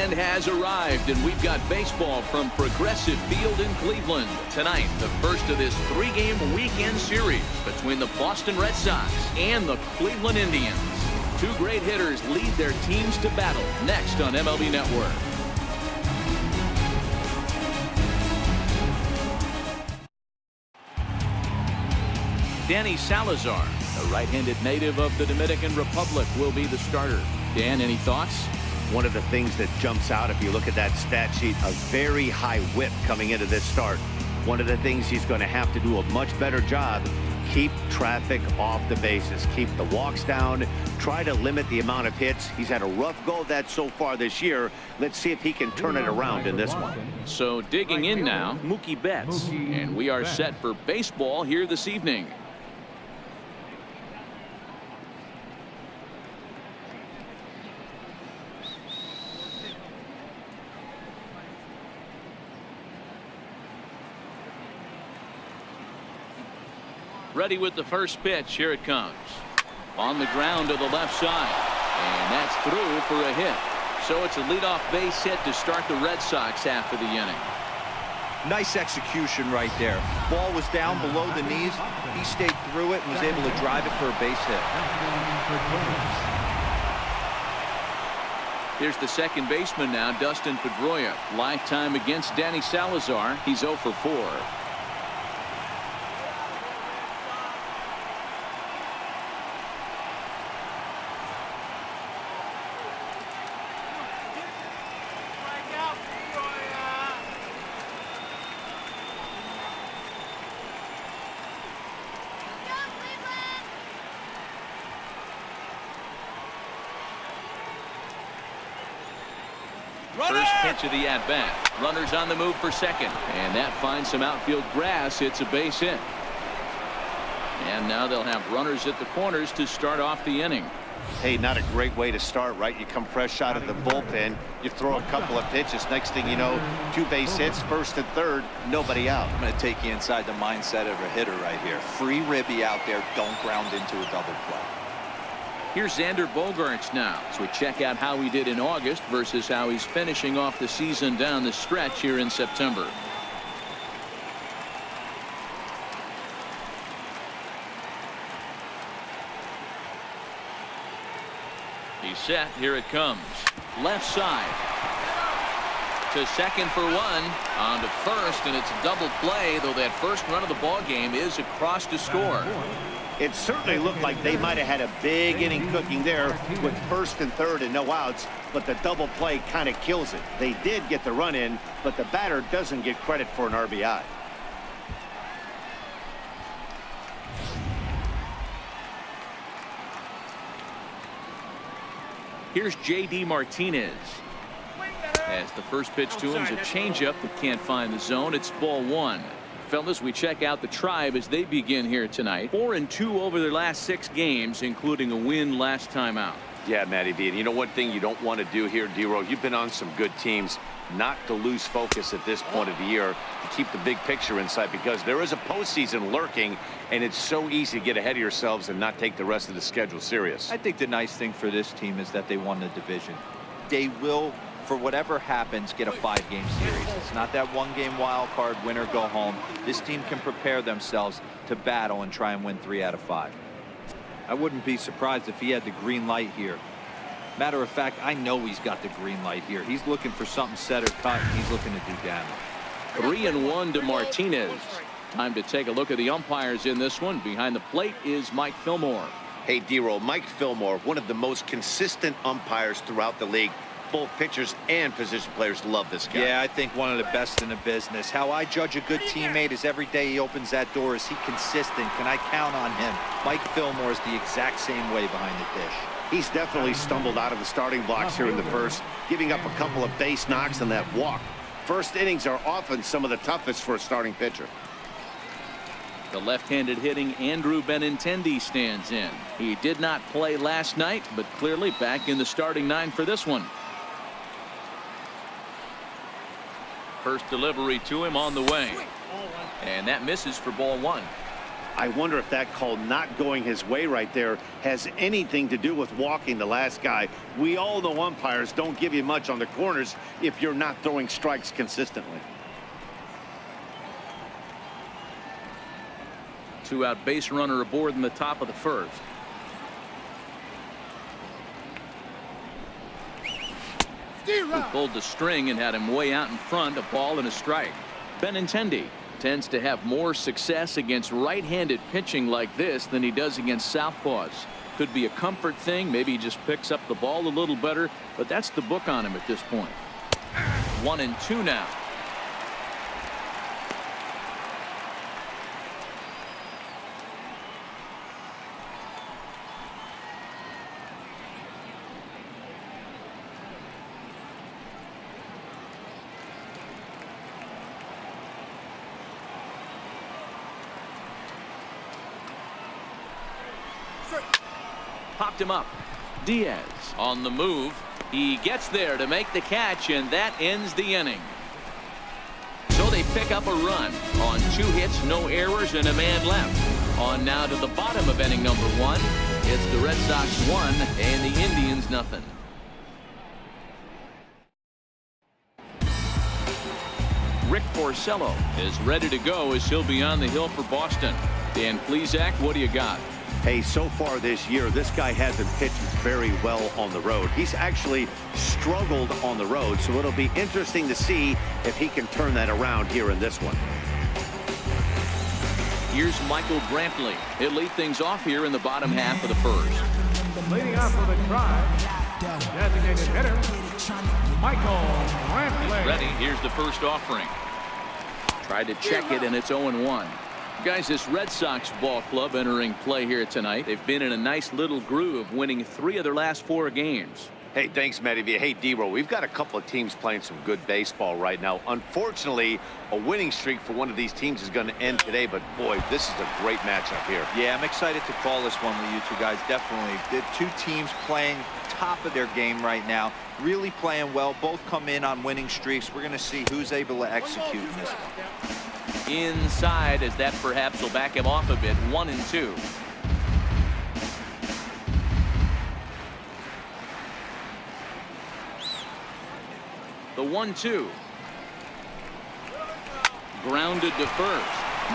weekend has arrived, and we've got baseball from Progressive Field in Cleveland. Tonight, the first of this 3-game weekend series between the Boston Red Sox and the Cleveland Indians. Two great hitters lead their teams to battle next on MLB Network. Danny Salazar, a right-handed native of the Dominican Republic, will be the starter. Dan, any thoughts? One of the things that jumps out if you look at that stat sheet, a very high whip coming into this start. One of the things he's going to have to do a much better job, keep traffic off the bases, keep the walks down, try to limit the amount of hits. He's had a rough go of that so far this year. Let's see if he can turn it around in this one. So digging in now, Mookie Betts, and we are set for baseball here this evening. Ready with the first pitch. Here it comes. On the ground to the left side. And that's through for a hit. So it's a leadoff base hit to start the Red Sox half of the inning. Nice execution right there. Ball was down below the knees. He stayed through it and was able to drive it for a base hit. Here's the second baseman now, Dustin Pedroia. Lifetime against Danny Salazar. He's 0 for 4. First pitch of the at-bat. Runners on the move for second. And that finds some outfield grass. It's a base hit. And now they'll have runners at the corners to start off the inning. Hey, not a great way to start, right? You come fresh out of the bullpen. You throw a couple of pitches. Next thing you know, 2 base hits, first and third, nobody out. I'm going to take you inside the mindset of a hitter right here. Free ribby out there. Don't ground into a double play. Here's Xander Bogaerts now, so we check out how he did in August versus how he's finishing off the season down the stretch here in September. He's set. Here it comes. Left side. To second for one. On to first, and it's a double play, though that first run of the ball game is across to score. It certainly looked like they might have had a big inning cooking there with first and third and no outs, but the double play kind of kills it. They did get the run in, but the batter doesn't get credit for an RBI. Here's J.D. Martinez. As the first pitch to him is a changeup that can't find the zone. It's ball 1. Fellas, we check out the Tribe as they begin here tonight. 4-2 over their last 6 games, including a win last time out. Yeah, Matty B. And you know one thing you don't want to do here, D-Row, you've been on some good teams, not to lose focus at this point of the year, to keep the big picture in sight, because there is a postseason lurking, and it's so easy to get ahead of yourselves and not take the rest of the schedule serious. I think the nice thing for this team is that they won the division. They will, for whatever happens, get a 5-game series. It's not that 1-game wild card, win or go home. This team can prepare themselves to battle and try and win 3 out of 5. I wouldn't be surprised if he had the green light here. Matter of fact, I know he's got the green light here. He's looking for something set or cut, and he's looking to do damage. 3-1 to Martinez. Time to take a look at the umpires in this one. Behind the plate is Mike Fillmore. Hey, D-Roll, Mike Fillmore, one of the most consistent umpires throughout the league. Both pitchers and position players love this guy. Yeah, I think one of the best in the business. How I judge a good teammate is every day he opens that door. Is he consistent? Can I count on him? Mike Fillmore is the exact same way behind the dish. He's definitely stumbled out of the starting blocks here in the first, giving up a couple of base knocks and that walk. First innings are often some of the toughest for a starting pitcher. The left-handed hitting Andrew Benintendi stands in. He did not play last night, but clearly back in the starting 9 for this one. First delivery to him on the way. And that misses for ball 1. I wonder if that call not going his way right there has anything to do with walking the last guy. We all know umpires don't give you much on the corners if you're not throwing strikes consistently. 2-out base runner aboard in the top of the first. Who pulled the string and had him way out in front, a ball and a strike. Benintendi tends to have more success against right-handed pitching like this than he does against southpaws. Could be a comfort thing. Maybe he just picks up the ball a little better, but that's the book on him at this point. 1-2 now. Popped him up. Diaz on the move. He gets there to make the catch, and that ends the inning. So they pick up a run on 2 hits, no errors, and a man left. On now to the bottom of inning number 1. It's the Red Sox 1 and the Indians nothing. Rick Porcello is ready to go as he'll be on the hill for Boston. Dan Plesac, what do you got? Hey, so far this year, this guy hasn't pitched very well on the road. He's actually struggled on the road, so it'll be interesting to see if he can turn that around here in this one. Here's Michael Brantley. He'll lead things off here in the bottom half of the first. Leading off for the Tribe, designated hitter, Michael Brantley. Ready. Here's the first offering. Tried to check it, and it's 0-1. Guys, this Red Sox ball club entering play here tonight. They've been in a nice little groove, winning 3 of their last 4 games. Hey, thanks, Matty. Hey, D-Roll, we've got a couple of teams playing some good baseball right now. Unfortunately, a winning streak for one of these teams is going to end today, but boy, this is a great matchup here. Yeah, I'm excited to call this one with you two guys. Definitely. The 2 teams playing top of their game right now, really playing well. Both come in on winning streaks. We're going to see who's able to execute in this one. Inside, as that perhaps will back him off a bit. 1-2. The 1-2. Grounded to first.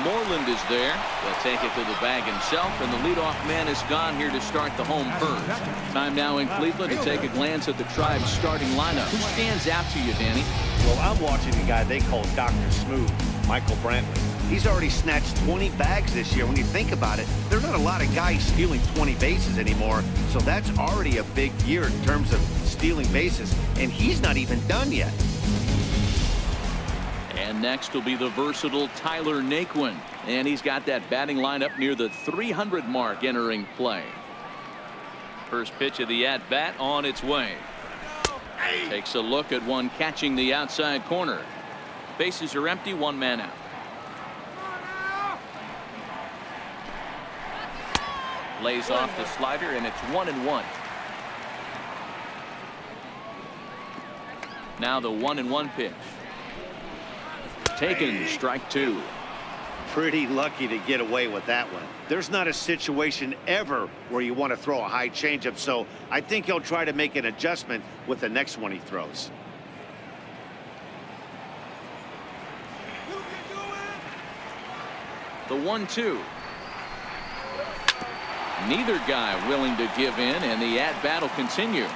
Moreland is there. He'll take it to the bag himself, and the leadoff man is gone here to start the home first. Time now in Cleveland to take a glance at the Tribe's starting lineup. Who stands out to you, Danny? Well, I'm watching a guy they call Dr. Smooth, Michael Brantley. He's already snatched 20 bags this year. When you think about it, there are not a lot of guys stealing 20 bases anymore, so that's already a big year in terms of stealing bases, and he's not even done yet. And next will be the versatile Tyler Naquin, and he's got that batting lineup near the 300 mark entering play. First pitch of the at-bat on its way. Takes a look at one catching the outside corner. Bases are empty, 1 man out. Lays off the slider, and it's 1-1. Now the 1-1 pitch. Taken, strike 2. Pretty lucky to get away with that one. There's not a situation ever where you want to throw a high changeup, so I think he'll try to make an adjustment with the next one he throws. The 1-2. Neither guy willing to give in, and the at-bat will continue.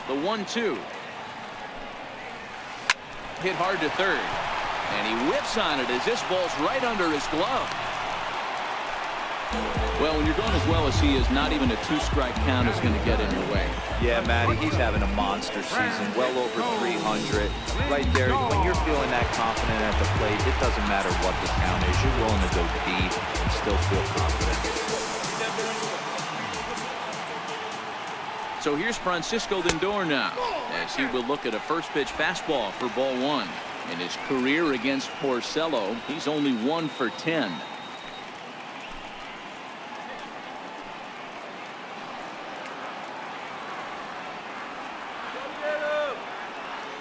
The 1-2. Hit hard to third, and he whips on it as this ball's right under his glove. Well, when you're going as well as he is, not even a 2-strike count is going to get in your way. Yeah, Matty, he's having a monster season, well over 300. Right there, when you're feeling that confident at the plate, it doesn't matter what the count is. You're willing to go deep and still feel confident. So here's Francisco Lindor now, as he will look at a first pitch fastball for ball 1. In his career against Porcello, he's only 1 for 10.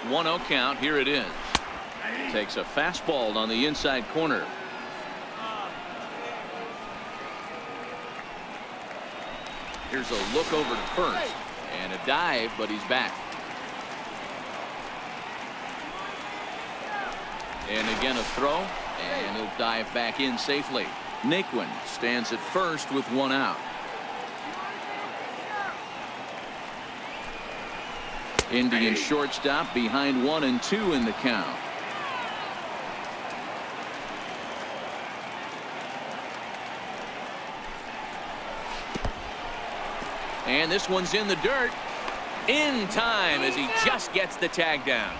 1-0 count. Here it is. Takes a fastball on the inside corner. Here's a look over to first. And a dive, but he's back. And again a throw. And he'll dive back in safely. Naquin stands at first with one out. Indian shortstop behind 1-2 in the count. And this one's in the dirt. In time as he just gets the tag down.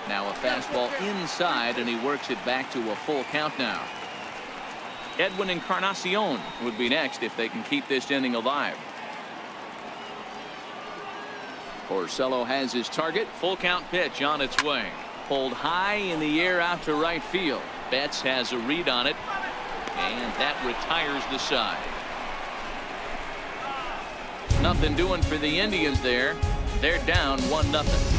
Now a fastball inside, and he works it back to a full count now. Encarnacion would be next if they can keep this inning alive. Porcello has his target. Full count pitch on its way. Pulled high in the air out to right field. Betts has a read on it. And that retires the side. Nothing doing for the Indians there. They're down 1-0.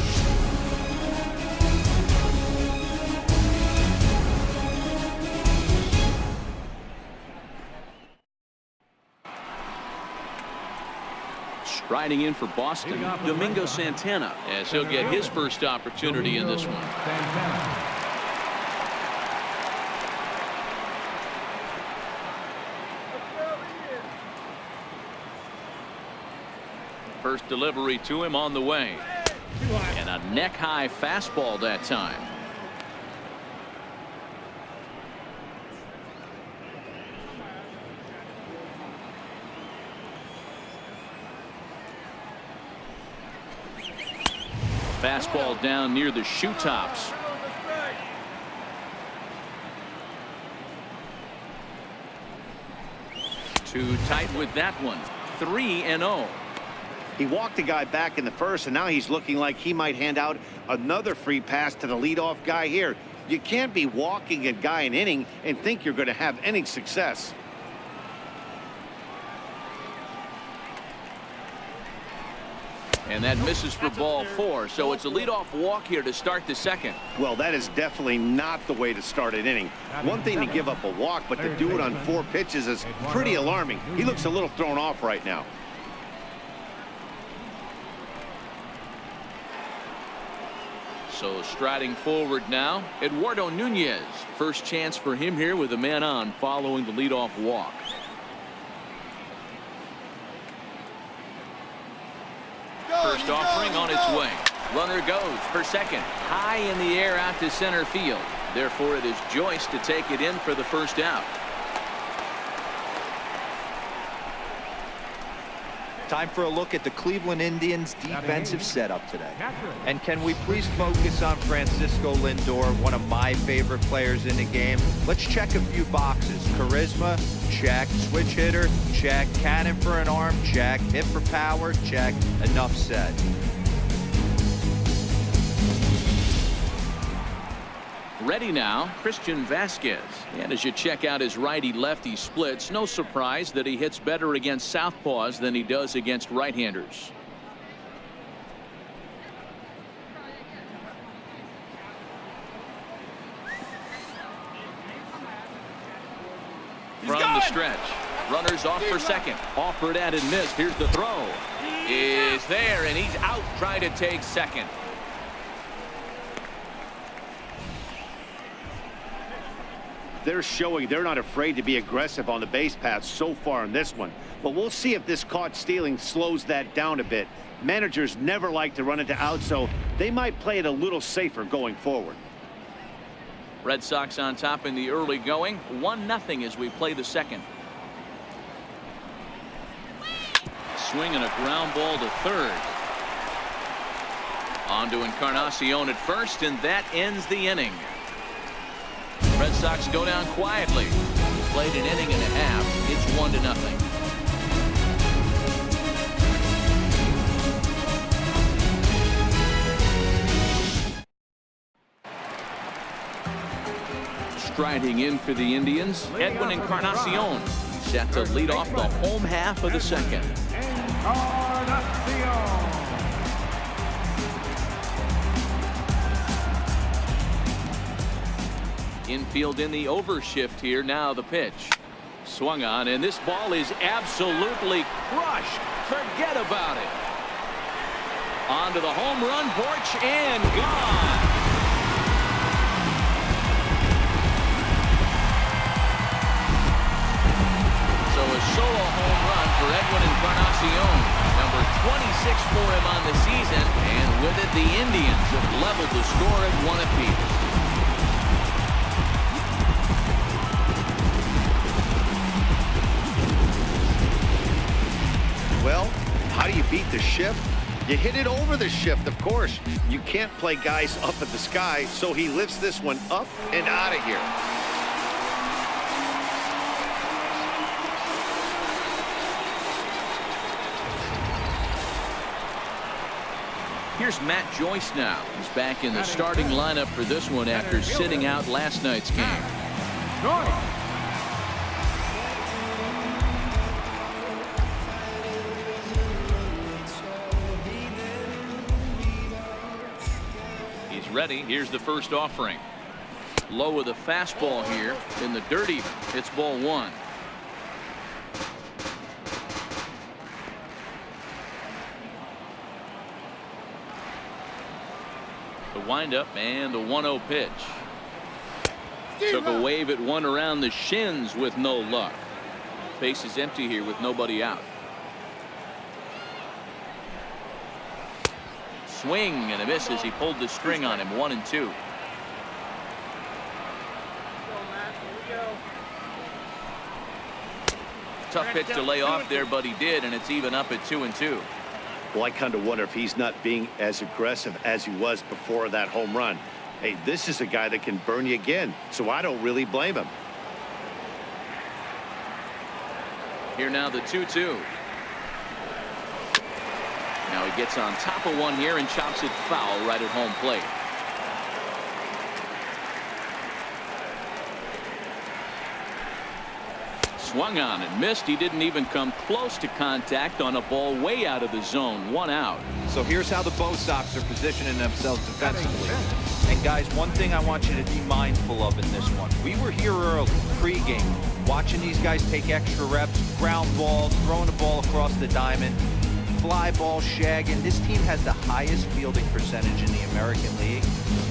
Riding in for Boston, Domingo Santana, as he'll get his first opportunity in this one. First delivery to him on the way. And a neck-high fastball that time. Fastball down near the shoe tops. Too tight with that one. 3-0. He walked the guy back in the first, and now he's looking like he might hand out another free pass to the leadoff guy here. You can't be walking a guy an inning and think you're going to have any success. And that misses for ball 4, so it's a leadoff walk here to start the second. Well, that is definitely not the way to start an inning. One thing to give up a walk, but to do it on 4 pitches is pretty alarming. He looks a little thrown off right now. So striding forward now, Eduardo Nunez. First chance for him here with a man on following the leadoff walk. First offering on its way. Runner goes for second. High in the air out to center field. Therefore, it is Joyce to take it in for the first out. Time for a look at the Cleveland Indians defensive setup today. And can we please focus on Francisco Lindor, one of my favorite players in the game. Let's check a few boxes. Charisma, check. Switch hitter, check. Cannon for an arm, check. Hit for power, check. Enough said. Ready now, Christian Vasquez. And as you check out his righty-lefty splits, no surprise that he hits better against southpaws than he does against right-handers. From the stretch, runners off for second. Offered at and missed. Here's the throw. Is there, and he's out trying to take second. They're showing they're not afraid to be aggressive on the base paths so far in this one. But we'll see if this caught stealing slows that down a bit. Managers never like to run into outs, so they might play it a little safer going forward. Red Sox on top in the early going. 1-0 as we play the second. Swinging a ground ball to third. On to Encarnacion at first, and that ends the inning. Red Sox go down quietly. Played an inning and a half. It's 1-0. Striding in for the Indians, Edwin Encarnacion, set to lead off the home half of the second. Encarnacion. Infield in the overshift here. Now the pitch. Swung on, and this ball is absolutely crushed. Forget about it. Onto the home run porch and gone. So a solo home run for Edwin Encarnacion. Number 26 for him on the season. And with it, the Indians have leveled the score at 1 apiece. Well, how do you beat the shift? You hit it over the shift, of course. You can't play guys up at the sky, so he lifts this one up and out of here. Here's Matt Joyce now. He's back in the starting lineup for this one after sitting out last night's game. Ready. Here's the first offering. Low with a fastball here in the dirt even. It's ball 1. The windup and the 1-0 pitch. Took a wave at one around the shins with no luck. Base is empty here with nobody out. Swing and a miss as he pulled the string on him. 1-2. Tough pitch to lay off there, but he did, and it's even up at 2-2. Well, I kind of wonder if he's not being as aggressive as he was before that home run. Hey, this is a guy that can burn you again, so I don't really blame him. Here now the 2-2. Now he gets on top of one here and chops it foul right at home plate. Swung on and missed. He didn't even come close to contact on a ball way out of the zone. 1 out. So here's how the BOS Sox are positioning themselves defensively. And guys, one thing I want you to be mindful of in this one. We were here early, pregame, watching these guys take extra reps, ground balls, throwing the ball across the diamond. Fly ball shagging. This team has the highest fielding percentage in the American League,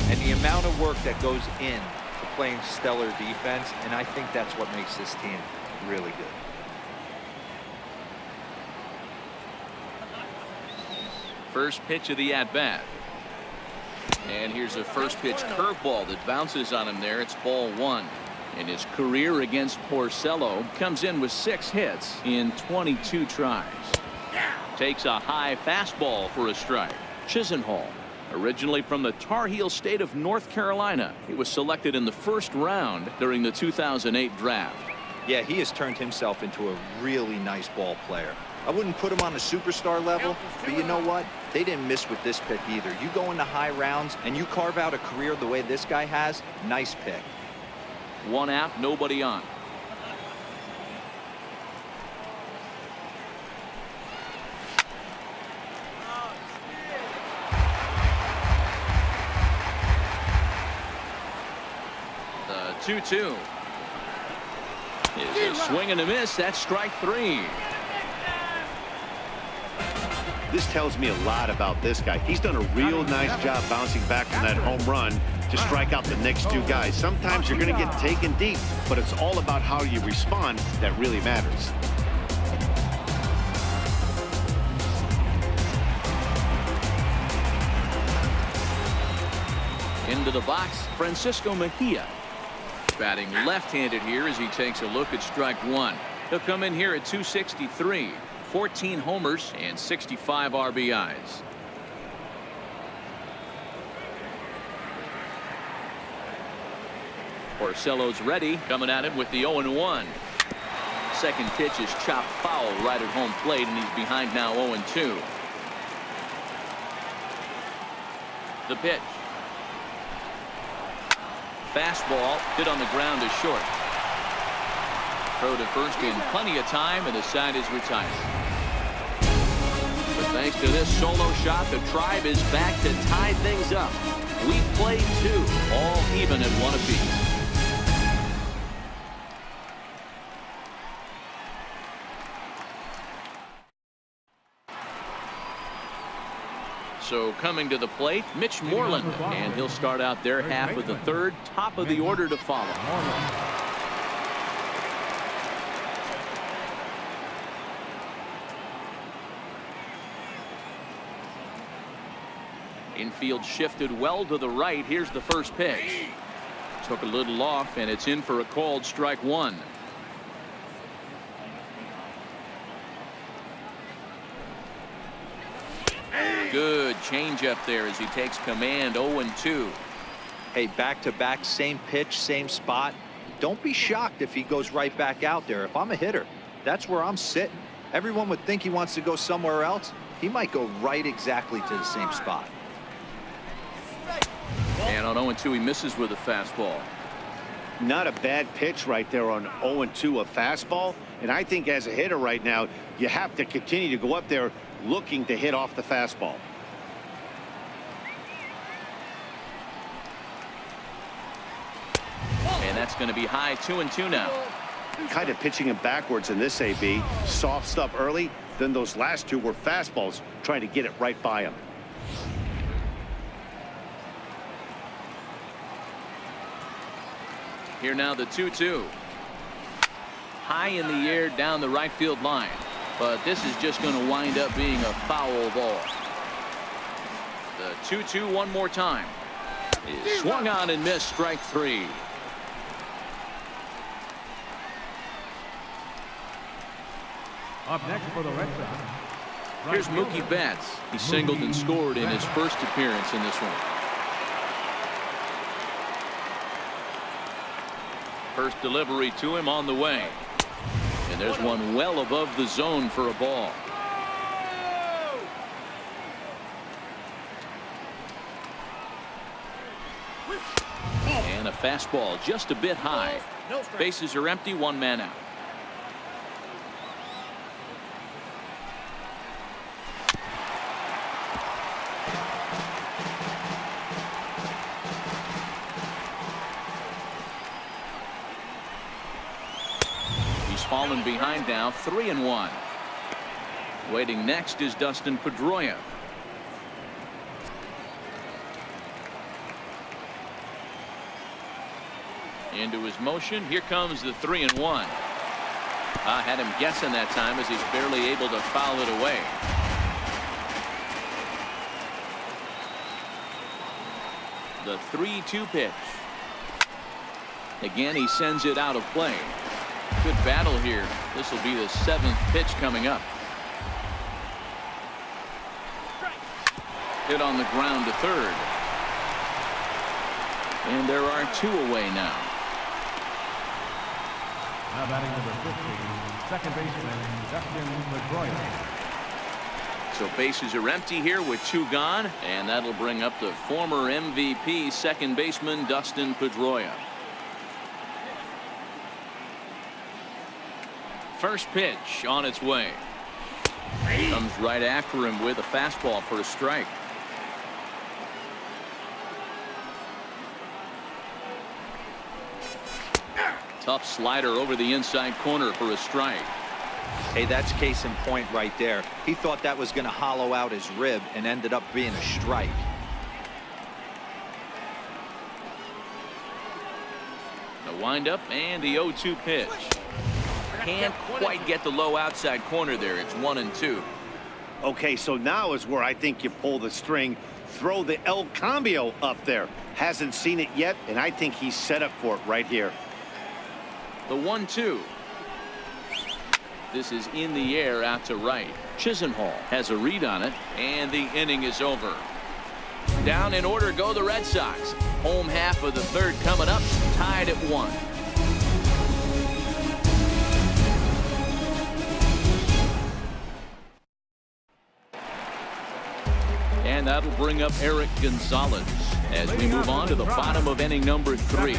and the amount of work that goes in to playing stellar defense, and I think that's what makes this team really good. First pitch of the at-bat. And here's a first pitch curveball that bounces on him there. It's ball 1. In his career against Porcello, comes in with 6 hits in 22 tries. Takes a high fastball for a strike. Chisenhall, originally from the Tar Heel state of North Carolina. He was selected in the first round during the 2008 draft. Yeah, he has turned himself into a really nice ball player. I wouldn't put him on a superstar level, but you know what? They didn't miss with this pick either. You go into high rounds and you carve out a career the way this guy has, nice pick. 1 out, nobody on. The 2-2. Is a swing and a miss. That's strike 3. This tells me a lot about this guy. He's done a real nice job bouncing back from that home run to strike out the next 2 guys. Sometimes you're going to get taken deep, but it's all about how you respond that really matters. Into the box, Francisco Mejia. Batting left-handed here as he takes a look at strike 1. He'll come in here at 263. 14 homers and 65 RBIs. Porcello's ready, coming at him with the 0-1. Second pitch is chopped foul right at home plate, and he's behind now 0-2. The pitch. fastball hit on the ground is short. Throw to first in plenty of time, and the side is retired. But thanks to this solo shot, the Tribe is back to tie things up. We played 2, all even at 1 apiece. So coming to the plate, Mitch Moreland, and he'll start out their half of the third, top of the order to follow. Infield shifted well to the right. Here's the first pitch. Took a little off, and it's in for a called strike 1. Good changeup there as he takes command. 0-2. Hey, back-to-back, same pitch, same spot. Don't be shocked if he goes right back out there. If I'm a hitter, that's where I'm sitting. Everyone would think he wants to go somewhere else. He might go right exactly to the same spot. And on 0-2, he misses with a fastball. Not a bad pitch right there on 0-2, a fastball. And I think as a hitter right now, you have to continue to go up there looking to hit off the fastball. And that's going to be high. 2-2 now. Kind of pitching him backwards in this AB. Soft stuff early, then those last 2 were fastballs, trying to get it right by him. Here now the 2-2. High in the air down the right field line. But this is just going to wind up being a foul ball. The 2-2 one more time. Is swung on and missed. Strike 3. Up next for the Red Sox. Here's Mookie Betts. He singled and scored in his first appearance in this one. First delivery to him on the way. And there's one well above the zone for a ball. And a fastball just a bit high. Bases are empty, 1 man out. Fallen behind now, 3-1. Waiting next is Dustin Pedroia. Into his motion. Here comes the 3-1. I had him guessing that time as he's barely able to foul it away. The 3-2 pitch. Again, he sends it out of play. Good battle here. This will be the 7th pitch coming up. Hit on the ground to third. And there are 2 away now. Now batting number 50, second baseman Dustin Pedroia. So bases are empty here with 2 gone, and that'll bring up the former MVP second baseman Dustin Pedroia. First pitch on its way. Comes right after him with a fastball for a strike. Tough slider over the inside corner for a strike. Hey, that's case in point right there. He thought that was going to hollow out his rib and ended up being a strike. The windup and the 0-2 pitch. Can't quite get the low outside corner there. It's 1-2. Okay, so now is where I think you pull the string, throw the El Cambio up there. Hasn't seen it yet, and I think he's set up for it right here. The 1-2. This is in the air out to right. Chisenhall has a read on it, and the inning is over. Down in order go the Red Sox. Home half of the third coming up, tied at 1. And that'll bring up Eric Gonzalez. as we move on to the bottom of inning number 3.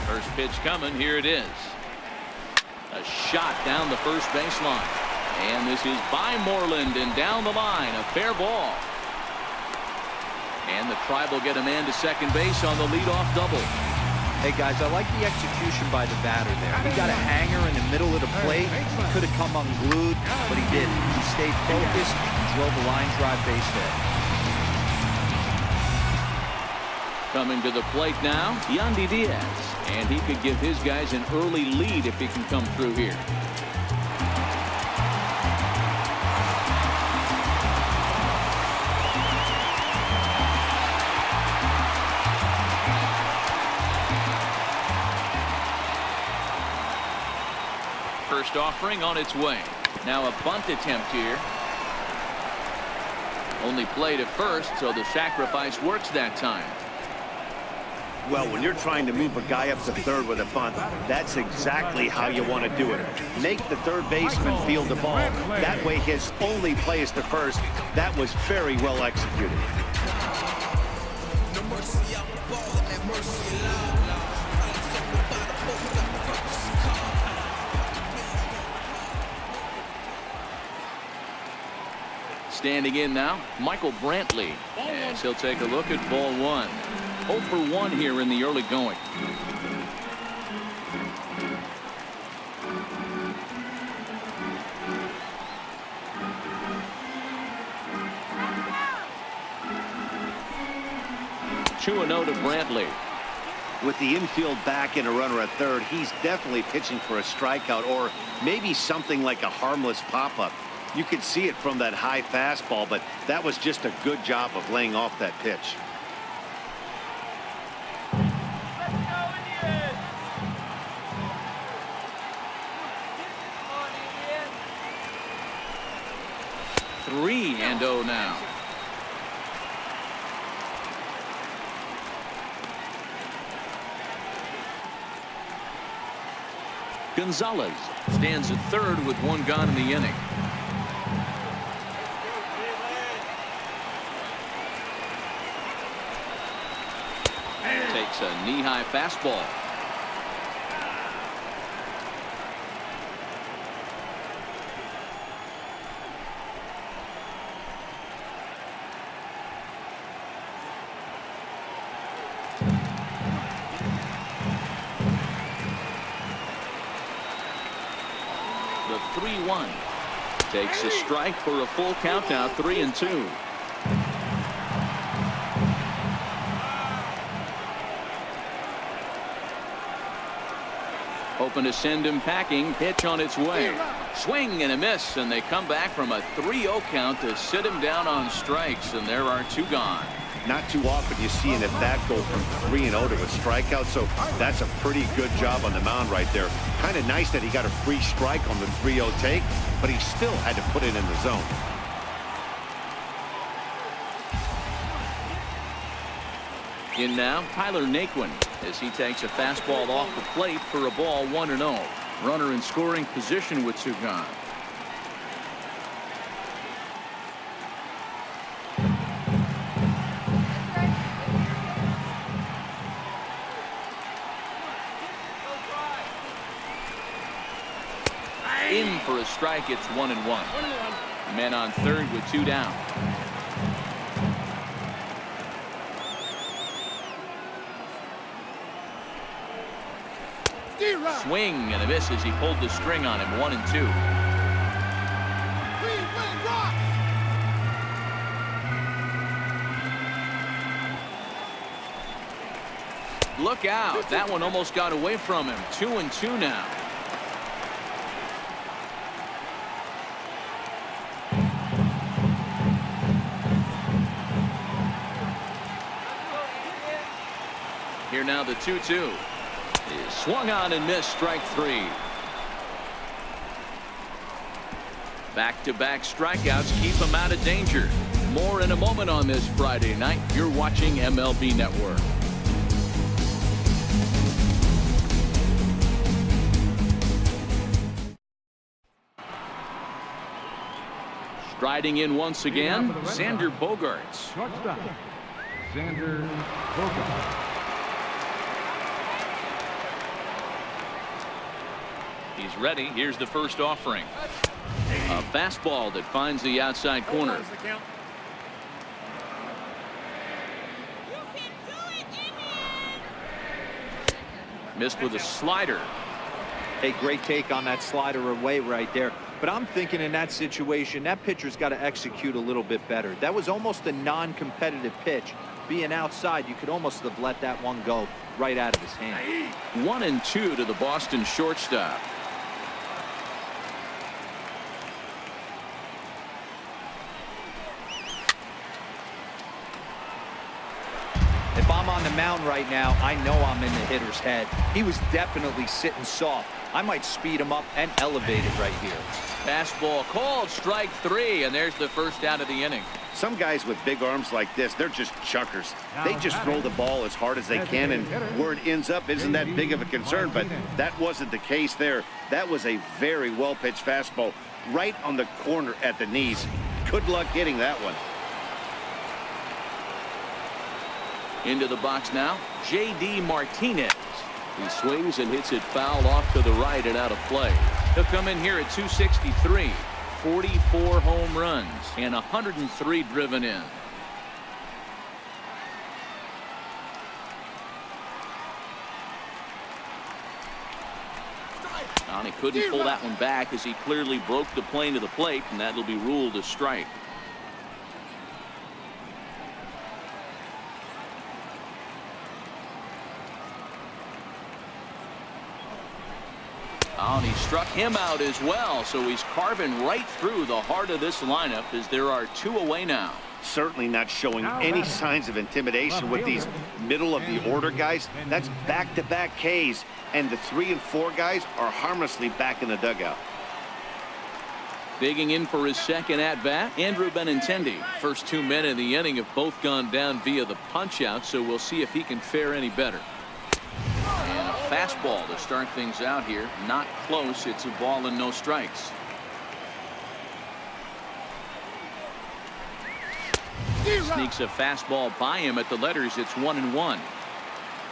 First pitch coming. Here it is. A shot down the first baseline. And this is by Moreland and down the line. A fair ball. And the Tribe will get a man to second base on the leadoff double. Hey, guys, I like the execution by the batter there. He got a hanger in the middle of the plate. He could have come unglued, but he didn't. He stayed focused and drove a line drive base hit. Coming to the plate now, Yandy Diaz. And he could give his guys an early lead if he can come through here. First offering on its way. Now a bunt attempt here. Only played at first, so the sacrifice works that time. Well, when you're trying to move a guy up to third with a bunt, that's exactly how you want to do it. Make the third baseman field the ball. That way his only play is to first. That was very well executed. Standing in now, Michael Brantley, as he'll take a look at ball 1. 0 for 1 here in the early going. Two and 0 to Brantley. With the infield back and a runner at third, he's definitely pitching for a strikeout or maybe something like a harmless pop-up. You could see it from that high fastball, but that was just a good job of laying off that pitch. Three and 0 now. Gonzalez stands at third with 1 gone in the inning. Takes a knee-high fastball. The 3-1 takes a strike for a full count now. 3-2. Hoping to send him packing. Pitch on its way. Swing and a miss, and they come back from a 3-0 count to sit him down on strikes, and there are 2 gone. Not too often you see an at-bat go from 3-0 to a strikeout, so that's a pretty good job on the mound right there. Kind of nice that he got a free strike on the 3-0 take, but he still had to put it in the zone. In now, Tyler Naquin, as he takes a fastball off the plate for a ball. 1-0. Runner in scoring position with 2 gone. In for a strike. It's 1-1. Men on third with 2 down. Swing and a miss as he pulled the string on him. 1-2. Look out. That one almost got away from him. 2-2 now. Here now the 2-2. Is swung on and missed. Strike 3. Back-to-back strikeouts keep him out of danger. More in a moment on this Friday night. You're watching MLB Network. Riding in once again, Xander Bogaerts. Shortstop, Xander Bogaerts. He's ready. Here's the first offering. A fastball that finds the outside corner. Missed with a slider. A great take on that slider away right there. But I'm thinking in that situation, that pitcher's got to execute a little bit better. That was almost a non-competitive pitch. Being outside, you could almost have let that one go right out of his hand. 1-2 to the Boston shortstop. If I'm on the mound right now, I know I'm in the hitter's head. He was definitely sitting soft. I might speed him up and elevate it right here. Fastball called, strike 3, and there's the first out of the inning. Some guys with big arms like this, they're just chuckers. They just throw the ball as hard as they can, and where it ends up isn't that big of a concern, but that wasn't the case there. That was a very well-pitched fastball right on the corner at the knees. Good luck getting that one. Into the box now, J.D. Martinez. He swings and hits it foul off to the right and out of play. He'll come in here at 263. 44 home runs and 103 driven in. And he couldn't pull that one back as he clearly broke the plane to the plate, and that'll be ruled a strike. Oh, and he struck him out as well, so he's carving right through the heart of this lineup as there are 2 away now. Certainly not showing any signs of intimidation with these middle-of-the-order guys. That's back-to-back Ks, and the 3 and 4 guys are harmlessly back in the dugout. Digging in for his second at-bat, Andrew Benintendi. First 2 men in the inning have both gone down via the punch-out, so we'll see if he can fare any better. And a fastball to start things out here. Not close. It's a ball and no strikes. Sneaks a fastball by him at the letters. It's 1-1.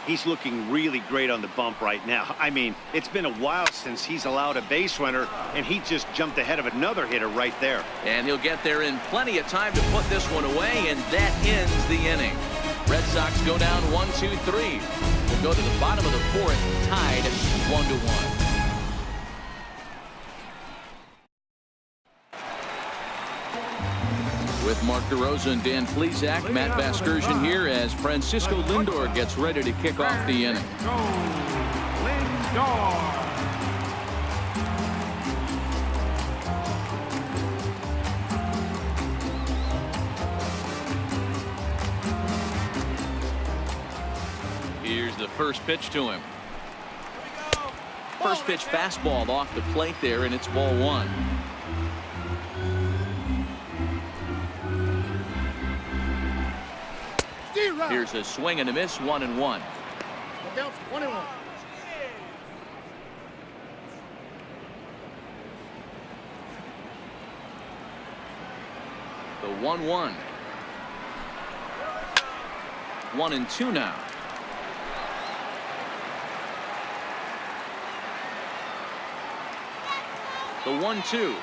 He's looking really great on the bump right now. I mean, it's been a while since he's allowed a base runner, and he just jumped ahead of another hitter right there. And he'll get there in plenty of time to put this one away, and that ends the inning. Red Sox go down 1-2-3. We'll go to the bottom of the 4th, tied 1-1. With Mark DeRosa and Dan Plesac, Matt Vasgersian here as Francisco Lindor gets ready to kick off the inning. Go, Lindor. Here's the first pitch to him. First pitch fastball off the plate there, and it's ball 1. Here's a swing and a miss, 1-1. Look out, 1-1. The 1-1. 1-2 now. The 1-2.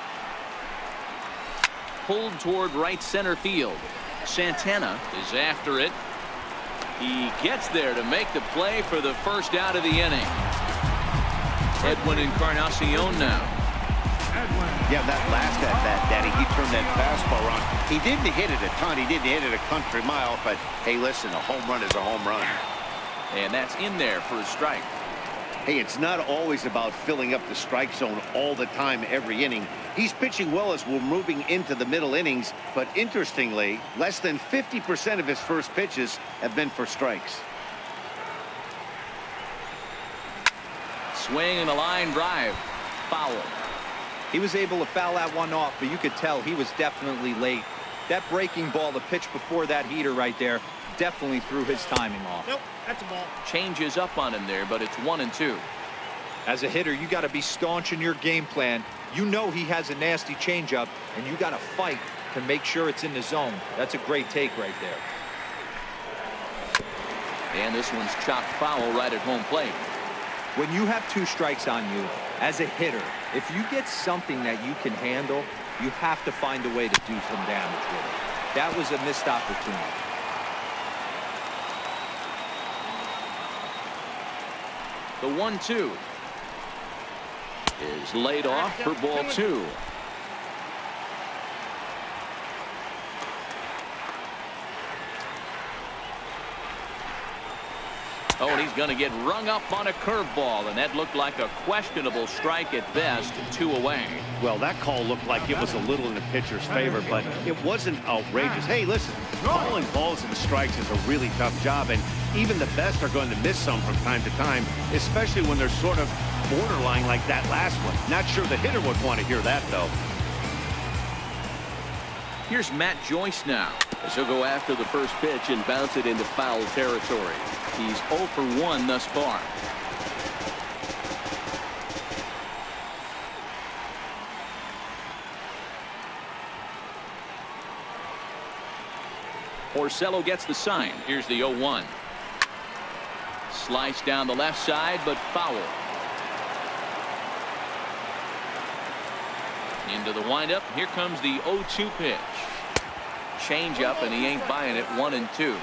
Pulled toward right center field. Santana is after it. He gets there to make the play for the first out of the inning. Edwin Encarnacion now. Yeah, that last at-bat, Danny, he turned that fastball on. He didn't hit it a ton. He didn't hit it a country mile, but hey, listen, a home run is a home run. And that's in there for a strike. Hey, it's not always about filling up the strike zone all the time every inning. He's pitching well as we're moving into the middle innings, but interestingly, less than 50% of his first pitches have been for strikes. Swing and a line drive. Foul. He was able to foul that one off, but you could tell he was definitely late. That breaking ball, the pitch before that heater right there, definitely threw his timing off. Nope, that's a ball. Changes up on him there, but it's 1-2. As a hitter, you got to be staunch in your game plan. You know he has a nasty changeup, and you got to fight to make sure it's in the zone. That's a great take right there. And this one's chopped foul right at home plate. When you have 2 strikes on you, as a hitter, if you get something that you can handle, you have to find a way to do some damage with it. That was a missed opportunity. The 1-2 is laid off for ball 2. Oh, and he's going to get rung up on a curveball, and that looked like a questionable strike at best. 2 away. Well, that call looked like it was a little in the pitcher's favor, but it wasn't outrageous. Hey, listen, calling balls and strikes is a really tough job, and even the best are going to miss some from time to time, especially when they're sort of borderline like that last one. Not sure the hitter would want to hear that, though. Here's Matt Joyce now, as he'll go after the first pitch and bounce it into foul territory. He's 0 for 1 thus far. Porcello gets the sign. Here's the 0-1. Slice down the left side, but foul. Into the windup. Here comes the 0-2 pitch. Change up, and he ain't buying it. 1-2.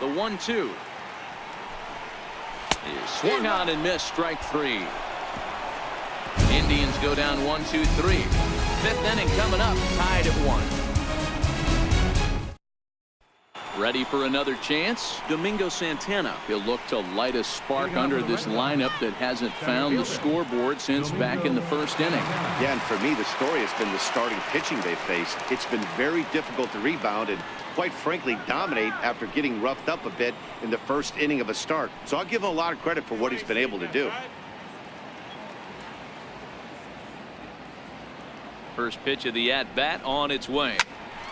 The 1-2 is swung on and missed. Strike 3. Indians go down 1-2-3. 5th inning coming up, tied at 1. Ready for another chance? Domingo Santana. He'll look to light a spark under this lineup that hasn't found the scoreboard since back in the 1st inning. Yeah, and for me, the story has been the starting pitching they've faced. It's been very difficult to rebound and, quite frankly, dominate after getting roughed up a bit in the 1st inning of a start. So I'll give him a lot of credit for what he's been able to do. First pitch of the at-bat on its way.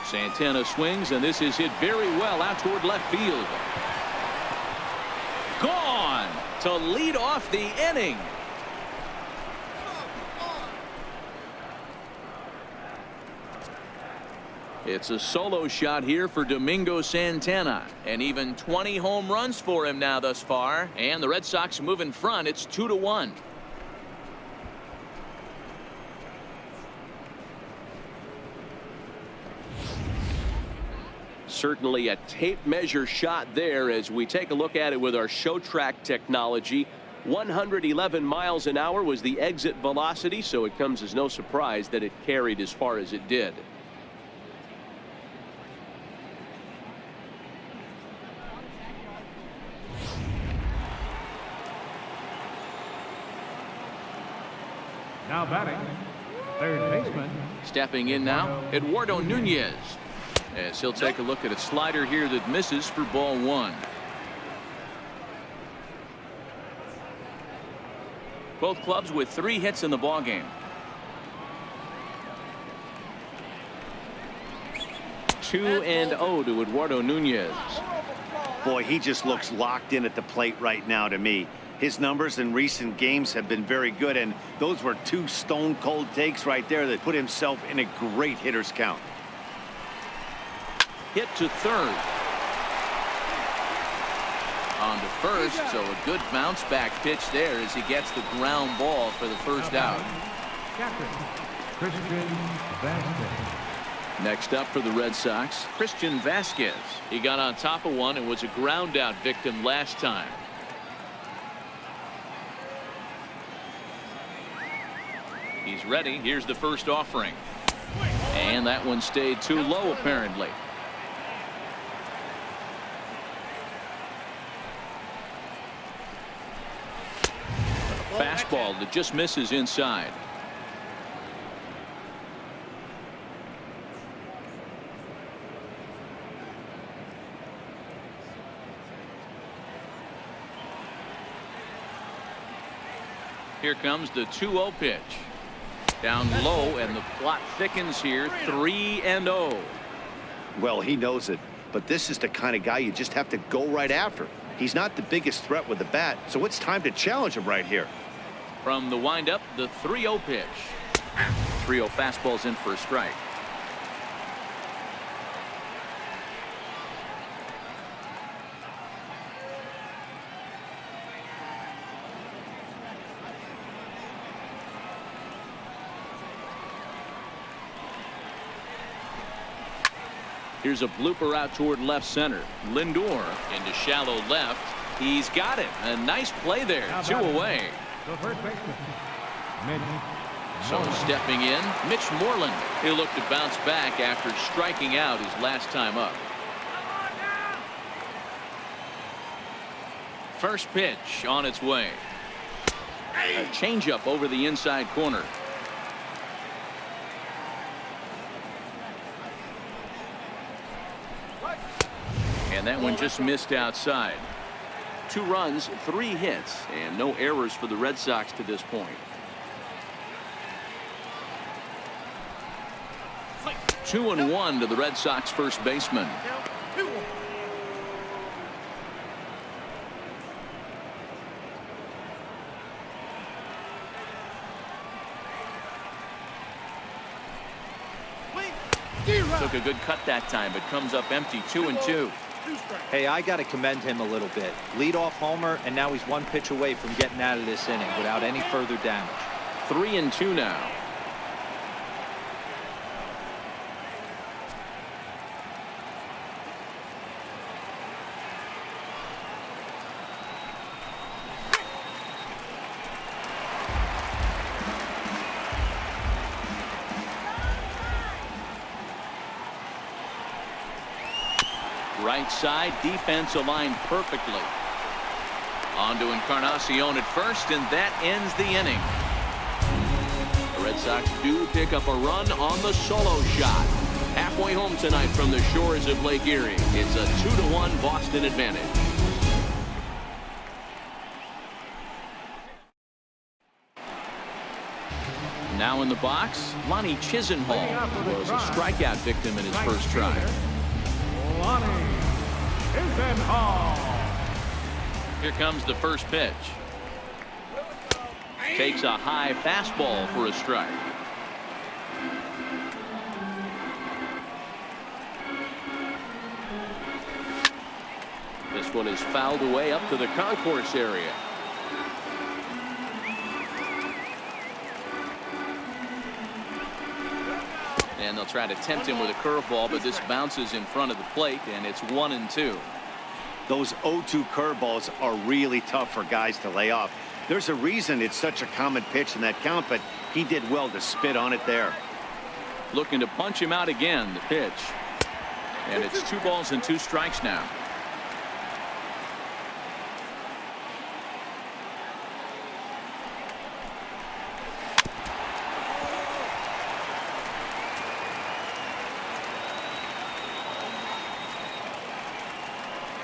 Santana swings, and this is hit very well out toward left field. Gone to lead off the inning. It's a solo shot here for Domingo Santana, and even 20 home runs for him now thus far. And the Red Sox move in front. It's 2-1. Certainly a tape measure shot there as we take a look at it with our show track technology. 111 miles an hour was the exit velocity, so it comes as no surprise that it carried as far as it did. Now batting, 3rd baseman. Stepping in now, Eduardo Nunez. As he'll take a look at a slider here that misses for ball 1. Both clubs with 3 hits in the ballgame. 2-0 to Eduardo Nunez. Boy, he just looks locked in at the plate right now to me. His numbers in recent games have been very good, and those were 2 stone-cold takes right there that put himself in a great hitter's count. Hit to 3rd. On to 1st, so a good bounce back pitch there as he gets the ground ball for the 1st out. Captain Christian Vasquez. Next up for the Red Sox, Christian Vasquez. He got on top of one and was a ground out victim last time. He's ready. Here's the first offering. And that one stayed too low apparently. Fastball that just misses inside. Here comes the 2-0 pitch. Down low, and the plot thickens here. 3-0. Well, he knows it, but this is the kind of guy you just have to go right after. He's not the biggest threat with the bat, so it's time to challenge him right here. From the windup, the 3-0 pitch. 3-0 fastball's in for a strike. Here's a blooper out toward left center. Lindor into shallow left. He's got it. A nice play there. 2 away. The first baseman. So stepping in, Mitch Moreland. He'll look to bounce back after striking out his last time up. First pitch on its way. A changeup over the inside corner. And that one just missed outside. 2 runs, 3 hits, and no errors for the Red Sox to this point. 2-1 to the Red Sox first baseman. Took a good cut that time, but comes up empty. 2-2. Hey, I got to commend him a little bit. Leadoff homer, and now he's 1 pitch away from getting out of this inning without any further damage. 3-2 now. Right side, defense aligned perfectly. On to Encarnacion at first, and that ends the inning. The Red Sox do pick up a run on the solo shot. Halfway home tonight from the shores of Lake Erie. It's a 2-1 Boston advantage. Now in the box, Lonnie Chisenhall was a strikeout victim in his first try. Lonnie Chisenhall. Here comes the first pitch. Takes a high fastball for a strike. This one is fouled away up to the concourse area. And they'll try to tempt him with a curveball, but this bounces in front of the plate, and it's 1-2. Those 0-2 curveballs are really tough for guys to lay off. There's a reason it's such a common pitch in that count, but he did well to spit on it there. Looking to punch him out again, the pitch. And it's 2 balls and 2 strikes now.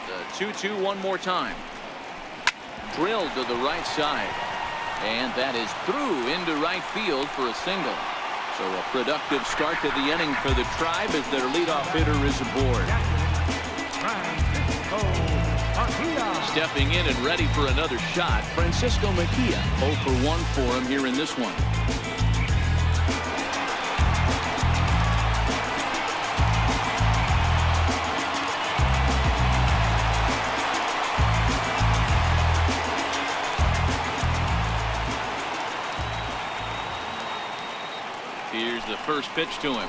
The 2-2 one more time. Drilled to the right side. And that is through into right field for a single. So a productive start to the inning for the Tribe as their leadoff hitter is aboard. Stepping in and ready for another shot, Francisco Mejia. 0 for 1 for him here in this one. Here's the first pitch to him.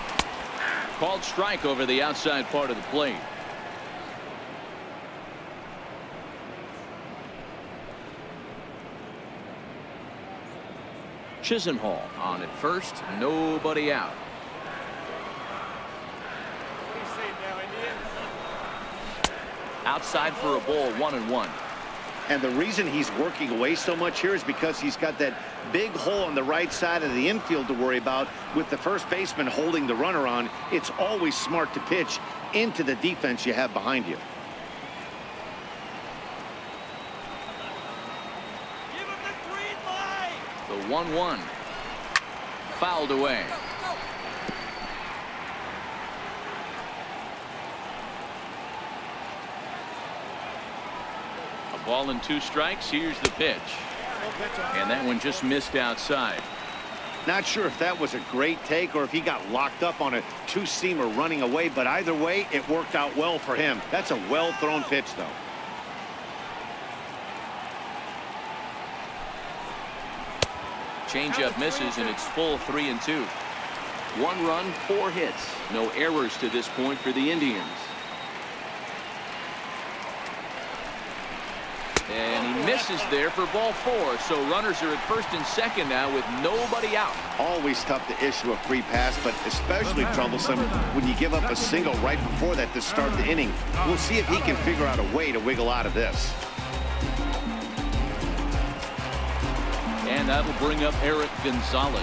Called strike over the outside part of the plate. Chisenhall on at first, nobody out. Outside for a ball, 1-1. And the reason he's working away so much here is because he's got that big hole on the right side of the infield to worry about with the first baseman holding the runner on. It's always smart to pitch into the defense you have behind you. The 1-1. Fouled away. Ball and 2 strikes. Here's the pitch. And that one just missed outside. Not sure if that was a great take or if he got locked up on a 2-seamer running away, but either way, it worked out well for him. That's a well-thrown pitch, though. Changeup misses, and it's full 3-2. 1 run, 4 hits. No errors to this point for the Indians. And he misses there for ball 4. So runners are at first and second now with nobody out. Always tough to issue a free pass, but especially troublesome when you give up a single right before that to start the inning. We'll see if he can figure out a way to wiggle out of this. And that'll bring up Eric Gonzalez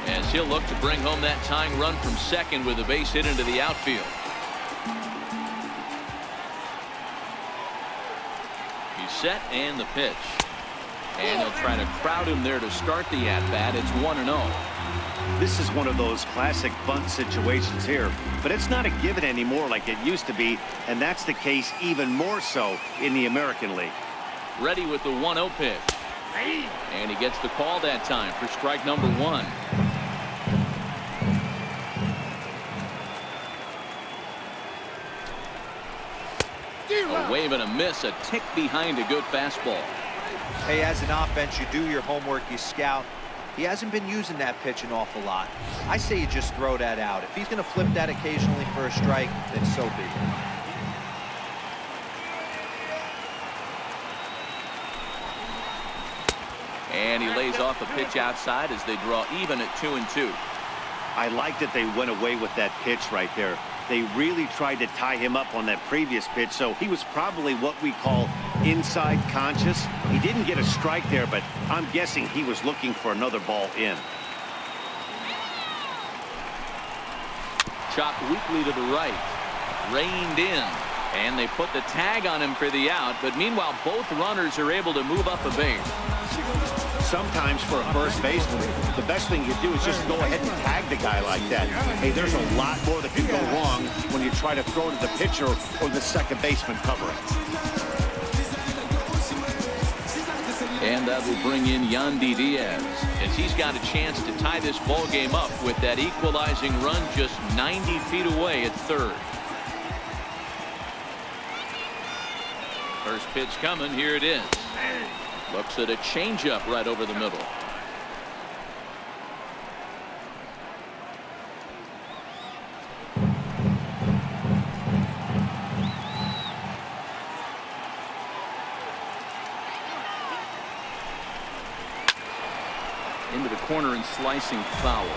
as he'll look to bring home that tying run from second with a base hit into the outfield. He's set and the pitch. And he'll try to crowd him there to start the at-bat. It's 1-0. This is one of those classic bunt situations here, but it's not a given anymore like it used to be, and that's the case even more so in the American League. Ready with the 1-0 pitch. And he gets the call that time for strike number 1. A wave and a miss, a tick behind a good fastball. Hey, as an offense, you do your homework, you scout. He hasn't been using that pitch an awful lot. I say you just throw that out. If he's going to flip that occasionally for a strike, then so be it. And he lays off a pitch outside as they draw even at 2-2. I like that they went away with that pitch right there. They really tried to tie him up on that previous pitch, so he was probably what we call inside conscious. He didn't get a strike there, but I'm guessing he was looking for another ball in. Chopped weakly to the right. Reined in. And they put the tag on him for the out, but meanwhile both runners are able to move up a base. Sometimes for a first baseman, the best thing you do is just go ahead and tag the guy like that. Hey, there's a lot more that can go wrong when you try to throw to the pitcher or the second baseman covering. And that will bring in Yandy Diaz as he's got a chance to tie this ball game up with that equalizing run just 90 feet away at third. First pitch coming. Here it is. Looks at a changeup right over the middle. Into the corner and slicing foul.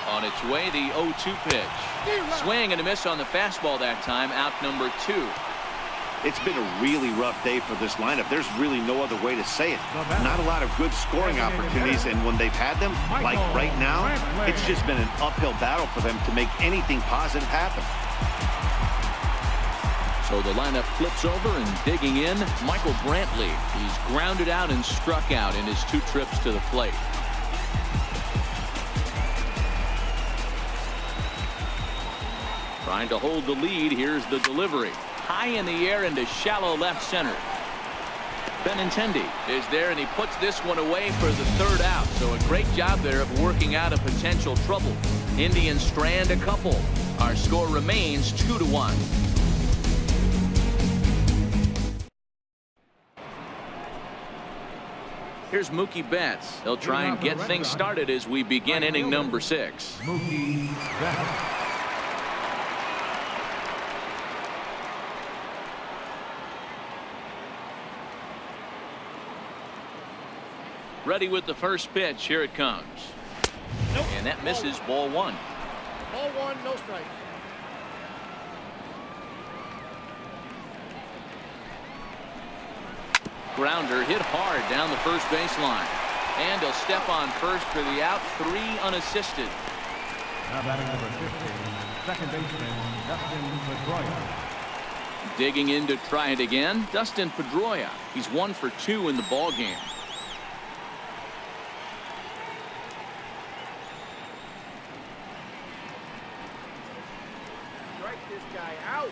On its way, the 0-2 pitch. Swing and a miss on the fastball that time. Out number 2. It's been a really rough day for this lineup. There's really no other way to say it. Not a lot of good scoring opportunities, and when they've had them, like right now, it's just been an uphill battle for them to make anything positive happen. So the lineup flips over, and digging in, Michael Brantley. He's grounded out and struck out in his 2 trips to the plate. Trying to hold the lead. Here's the delivery. High in the air into shallow left center. Benintendi is there, and he puts this one away for the 3rd out. So a great job there of working out a potential trouble. Indians strand a couple. Our score remains 2-1. Here's Mookie Betts. He'll try and get things started as we begin inning number 6. Mookie Betts. Ready with the first pitch. Here it comes. And that misses. Ball 1. Ball 1, no strike. Grounder hit hard down the first baseline. And he'll step on first for the out. 3 unassisted. Now batting number 15, second baseman Dustin Pedroia. Digging in to try it again, Dustin Pedroia. He's 1 for 2 in the ball game. guy out.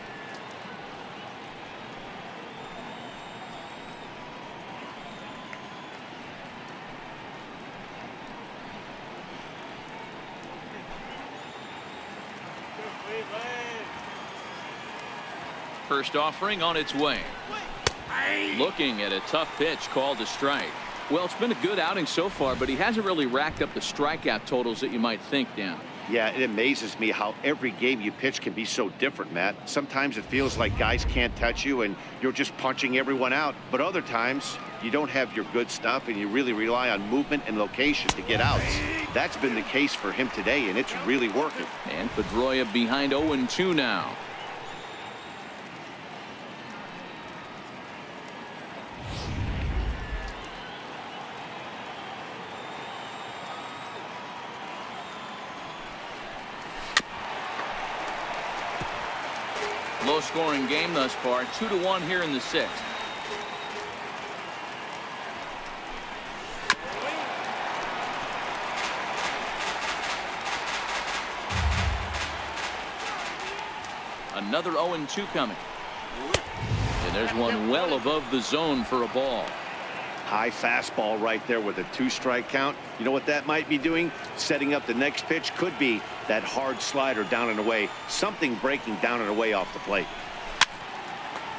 First offering on its way. Looking at a tough pitch called a strike. Well, it's been a good outing so far, but he hasn't really racked up the strikeout totals that you might think, Dan. Yeah, it amazes me how every game you pitch can be so different, Matt. Sometimes it feels like guys can't touch you and you're just punching everyone out. But other times you don't have your good stuff and you really rely on movement and location to get outs. That's been the case for him today, and it's really working. And Pedroia behind 0-2 now. Low-scoring game thus far, 2-1 here in the sixth. Another 0-2 coming. And there's one well above the zone for a ball. High fastball right there with a 2-strike count. You know what that might be doing? Setting up the next pitch. Could be that hard slider down and away. Something breaking down and away off the plate.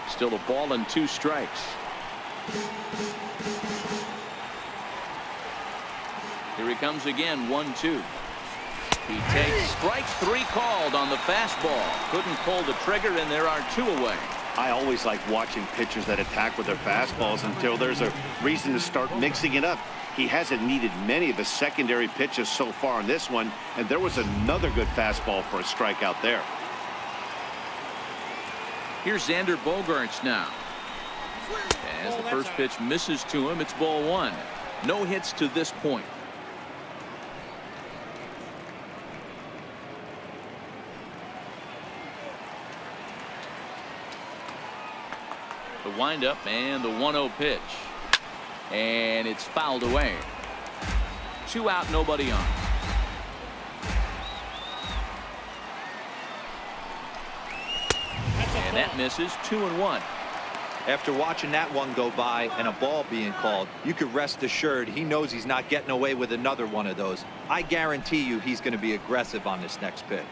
Still a ball and 2 strikes. Here he comes again, 1-2. He takes strike 3 called on the fastball. Couldn't pull the trigger, and there are 2 away. I always like watching pitchers that attack with their fastballs until there's a reason to start mixing it up. He hasn't needed many of the secondary pitches so far in this one, and there was another good fastball for a strikeout there. Here's Xander Bogaerts now. As the first pitch misses to him, it's ball 1. No hits to this point. The windup and the 1-0 pitch. And it's fouled away. 2 out, nobody on. And that misses. 2-1. After watching that one go by and a ball being called, you could rest assured he knows he's not getting away with another one of those. I guarantee you he's going to be aggressive on this next pitch.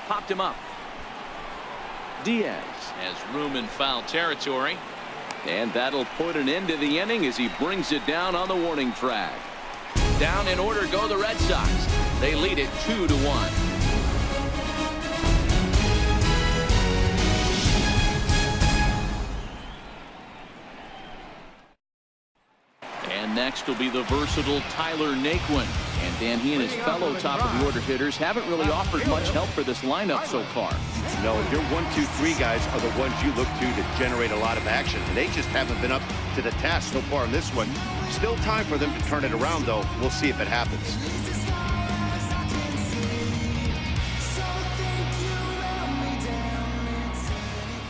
Popped him up. Diaz has room in foul territory. And that'll put an end to the inning as he brings it down on the warning track. Down in order go the Red Sox. They lead it 2-1. And next will be the versatile Tyler Naquin. And Dan, he and his fellow top-of-the-order hitters haven't really offered much help for this lineup so far. No, your 1, 2, 3 guys are the ones you look to generate a lot of action. And they just haven't been up to the task so far in this one. Still time for them to turn it around, though. We'll see if it happens.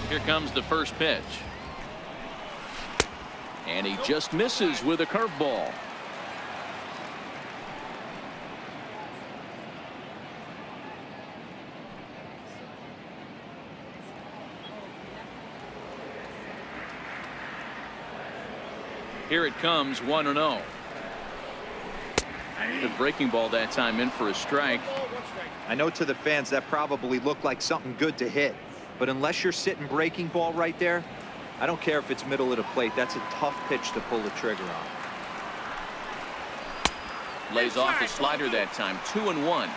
Here comes the first pitch. And he just misses with a curveball. Here it comes, 1-0. The breaking ball that time in for a strike. I know to the fans that probably looked like something good to hit, but unless you're sitting breaking ball right there, I don't care if it's middle of the plate. That's a tough pitch to pull the trigger on. Lays off the slider that time. 2-1.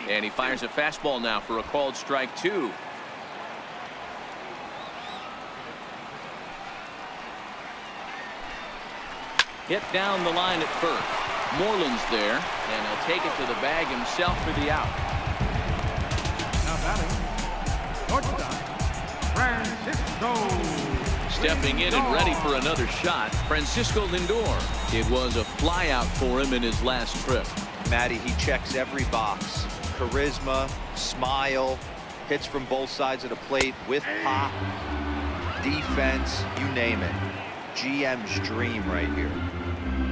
And he fires a fastball now for a called strike 2. Hit down the line at first. Moreland's there, and he'll take it to the bag himself for the out. Now batting, shortstop, Stepping in and ready for another shot, Francisco Lindor. It was a flyout for him in his last trip. Matty, he checks every box. Charisma, smile, hits from both sides of the plate with pop, defense, you name it. GM's dream right here.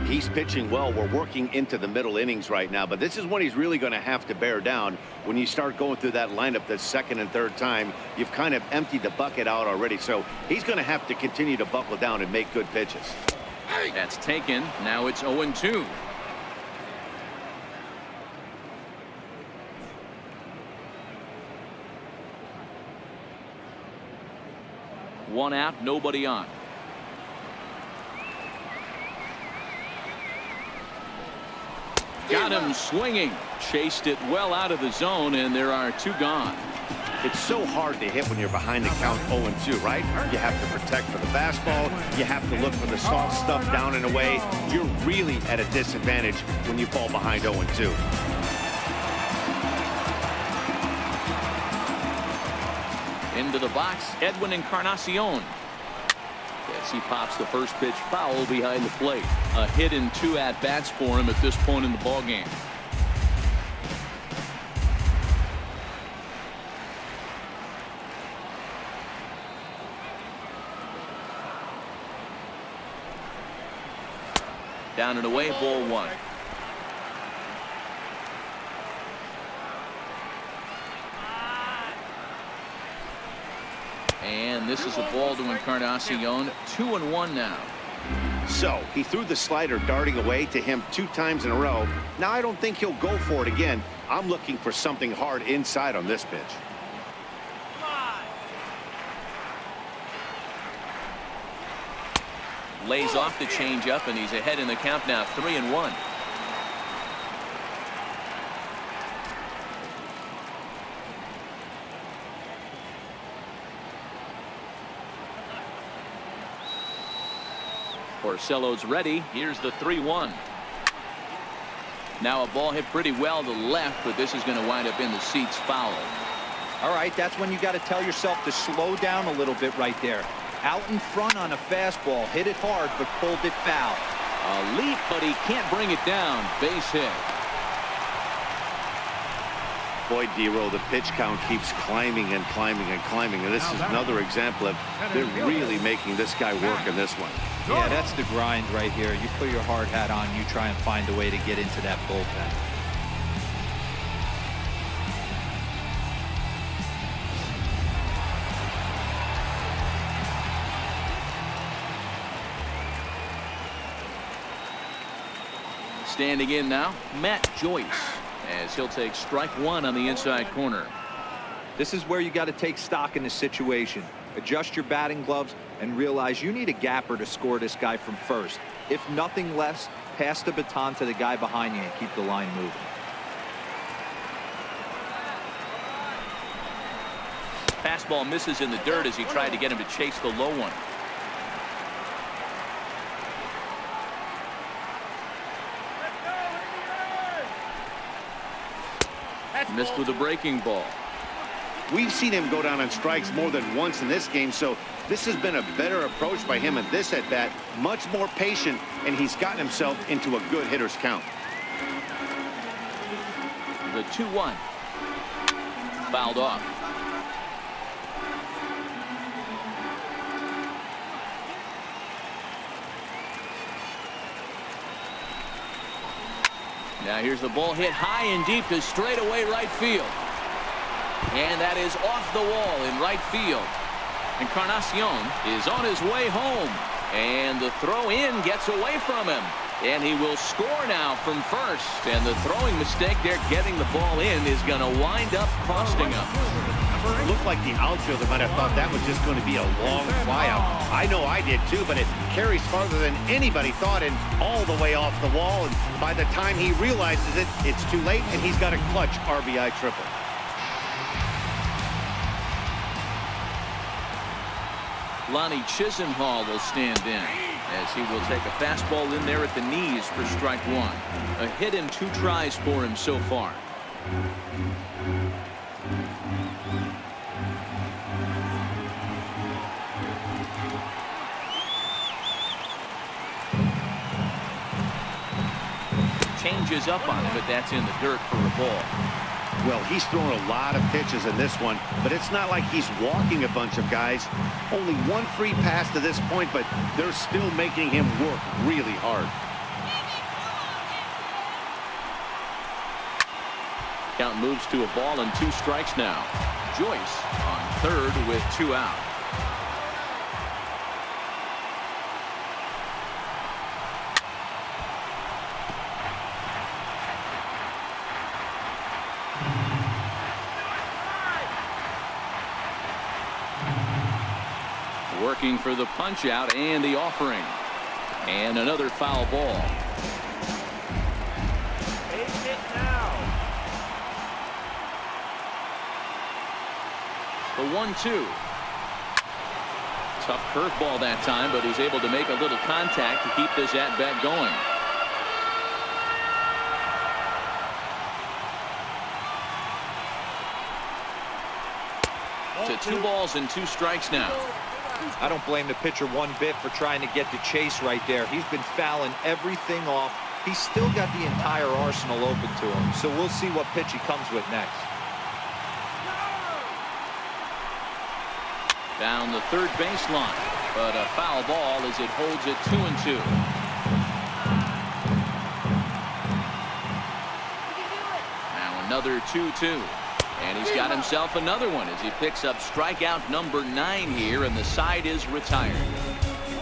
He's pitching well. We're working into the middle innings right now, but this is when he's really going to have to bear down. When you start going through that lineup the second and third time, you've kind of emptied the bucket out already. So he's going to have to continue to buckle down and make good pitches. That's taken. Now it's 0-2. One out, nobody on. Got him swinging. Chased it well out of the zone, and there are two gone. It's so hard to hit when you're behind the count 0-2, right? You have to protect for the fastball. You have to look for the soft stuff down and away. You're really at a disadvantage when you fall behind 0-2. Into the box, Edwin Encarnacion. As he pops the first pitch foul behind the plate. A hit and 2 at-bats for him at this point in the ballgame. Down and away, ball 1. And this is a ball to Encarnacion. 2-1 now. So he threw the slider darting away to him 2 times in a row. Now I don't think he'll go for it again. I'm looking for something hard inside on this pitch. Lays off the changeup, and he's ahead in the count now, 3-1. Porcello's ready. Here's the 3-1. Now a ball hit pretty well to left, but this is going to wind up in the seats foul. All right, that's when you got to tell yourself to slow down a little bit right there. Out in front on a fastball, hit it hard, but pulled it foul. A leap, but he can't bring it down. Base hit. Boy, D-Roll, the pitch count keeps climbing and climbing and climbing, and this is another example of they're really making this guy work in this one. Yeah, that's the grind right here. You put your hard hat on, you try and find a way to get into that bullpen. Standing in now, Matt Joyce, as he'll take strike 1 on the inside corner. This is where you got to take stock in the situation. Adjust your batting gloves and realize you need a gapper to score this guy from first. If nothing less, pass the baton to the guy behind you and keep the line moving. Fastball misses in the dirt as he tried to get him to chase the low one. Missed with a breaking ball. We've seen him go down on strikes more than once in this game, so this has been a better approach by him at this at-bat. Much more patient, and he's gotten himself into a good hitter's count. The 2-1. Fouled off. Now here's the ball hit high and deep to straightaway right field. And that is off the wall in right field. Encarnacion is on his way home. And the throw in gets away from him. And he will score now from first. And the throwing mistake there getting the ball in is going to wind up costing him. It looked like the outfielder might have thought that was just going to be a long flyout. I know I did too, but it carries farther than anybody thought and all the way off the wall. And by the time he realizes it, it's too late, and he's got a clutch RBI triple. Lonnie Chisenhall will stand in as he will take a fastball in there at the knees for strike 1. A hit and 2 tries for him so far. pitches up on him, but that's in the dirt for a ball. Well, he's thrown a lot of pitches in this one, but it's not like he's walking a bunch of guys. Only one free pass to this point, but they're still making him work really hard. Count moves to a ball and 2 strikes now. Joyce on third with 2 out. Working for the punch out and the offering. And another foul ball. Take it now. The 1-2. Tough curveball that time, but he's able to make a little contact to keep this at-bat going. To 2 balls and 2 strikes now. I don't blame the pitcher one bit for trying to get the chase right there. He's been fouling everything off. He's still got the entire arsenal open to him, so we'll see what pitch he comes with next. Down the third baseline, but a foul ball as it holds it 2-2. Now another 2-2. And he's got himself another one as he picks up strikeout number 9 here, and the side is retired.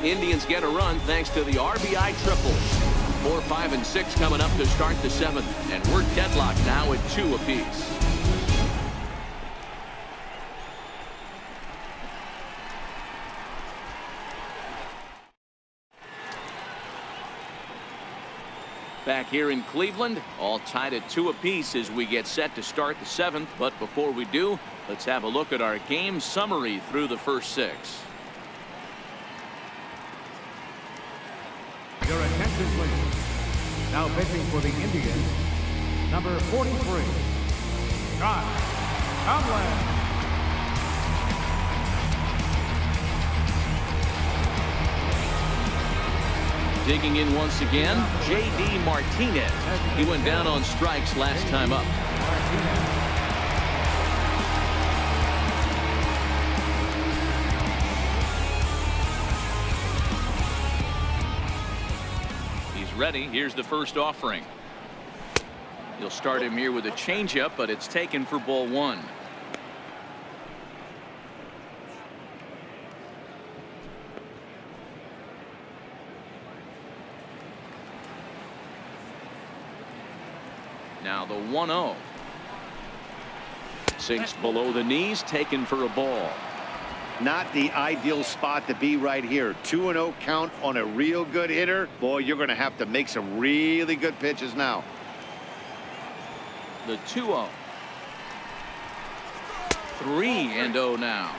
Indians get a run thanks to the RBI triples. 4, 5, and 6 coming up to start the 7th, and we're deadlocked now at 2 apiece. Back here in Cleveland, all tied at 2 apiece as we get set to start the 7th. But before we do, let's have a look at our game summary through the first 6. Your attention, please. Now pitching for the Indians, number 43, Josh Tomlin. Digging in once again, J.D. Martinez. He went down on strikes last time up. He's ready. Here's the first offering. He'll start him here with a changeup, but it's taken for ball 1. Now the 1-0. Sinks below the knees, taken for a ball. Not the ideal spot to be right here. 2-0 count on a real good hitter. Boy, you're going to have to make some really good pitches now. The 2-0. 3-0 now.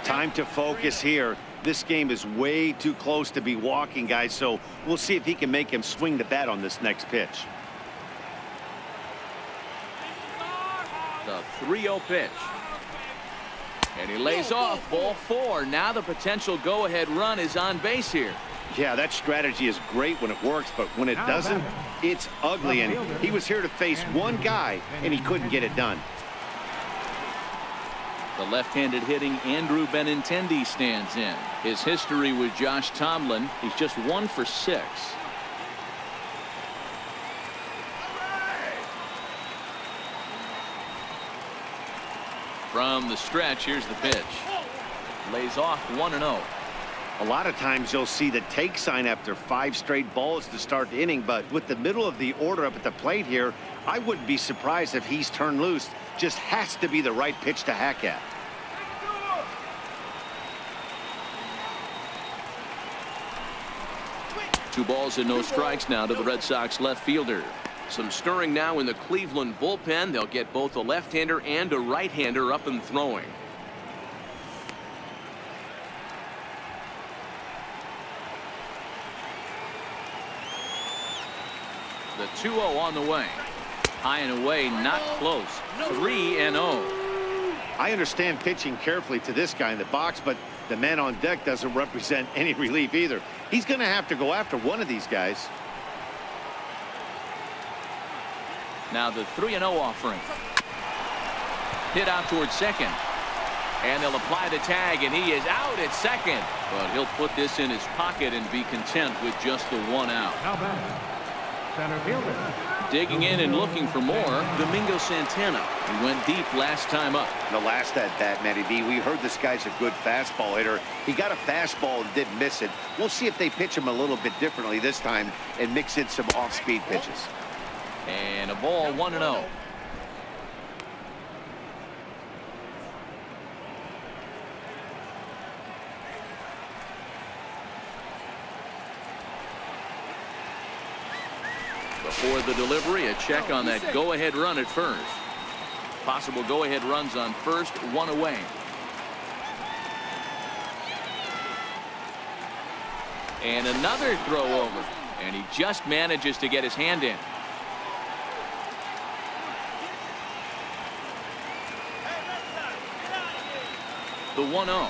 Time to focus here. This game is way too close to be walking, guys, so we'll see if he can make him swing the bat on this next pitch. The 3-0 pitch. And he lays off ball 4. Now the potential go-ahead run is on base here. Yeah, that strategy is great when it works, but when it doesn't, it's ugly. And he was here to face one guy, and he couldn't get it done. The left-handed hitting Andrew Benintendi stands in. His history with Josh Tomlin, he's just 1 for 6. From the stretch, here's the pitch. Lays off 1-0. A lot of times you'll see the take sign after 5 straight balls to start the inning, but with the middle of the order up at the plate here, I wouldn't be surprised if he's turned loose. Just has to be the right pitch to hack at. Two balls and no strikes now to the Red Sox left fielder. Some stirring now in the Cleveland bullpen. They'll get both a left-hander and a right-hander up and throwing. The 2-0 on the way. High and away, not close. 3-0. I understand pitching carefully to this guy in the box, but the man on deck doesn't represent any relief either. He's going to have to go after one of these guys. Now the 3-0 offering. Hit out towards second. And they'll apply the tag, and he is out at second. But he'll put this in his pocket and be content with just the 1 out. Now back. Center fielder. Digging in and looking for more, Domingo Santana. He went deep last time up. The last at bat, Matty B, we heard this guy's a good fastball hitter. He got a fastball and didn't miss it. We'll see if they pitch him a little bit differently this time and mix in some off-speed pitches. And a ball, 1-0. Before the delivery, a check on that go-ahead run at first. Possible go-ahead runs on first, 1 away. And another throw over. And he just manages to get his hand in. The 1-0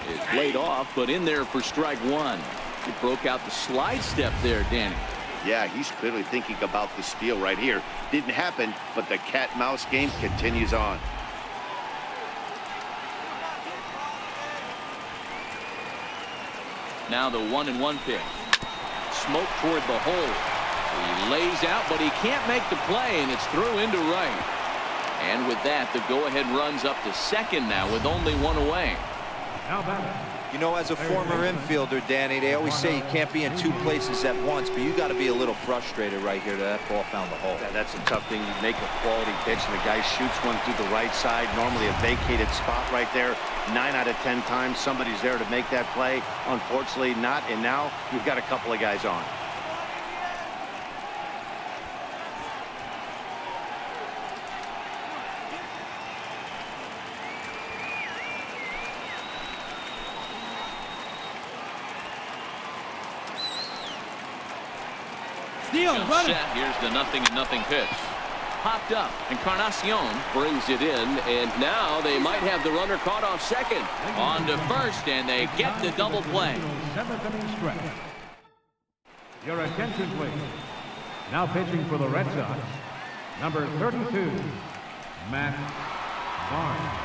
is laid off, but in there for strike 1. He broke out the slide step there, Danny. Yeah, he's clearly thinking about the steal right here. Didn't happen, but the cat-mouse game continues on. Now the 1-1 pitch. Smoke toward the hole. He lays out, but he can't make the play, and it's through into right. And with that, the go-ahead runs up to second now with only 1 away. Now back. You know, as a former infielder, Danny, they always say you can't be in 2 places at once, but you got to be a little frustrated right here that ball found the hole. Yeah, that's a tough thing. You make a quality pitch, and the guy shoots one through the right side, normally a vacated spot right there. 9 out of 10 times, somebody's there to make that play. Unfortunately, not, and now you've got a couple of guys on. Set. Here's the 0-0 pitch. Popped up. Encarnacion brings it in, and now they might have the runner caught off second. On to first, and they get the double play. 7th inning stretch. Your attention, please. Now pitching for the Red Sox, number 32, Matt Barnes.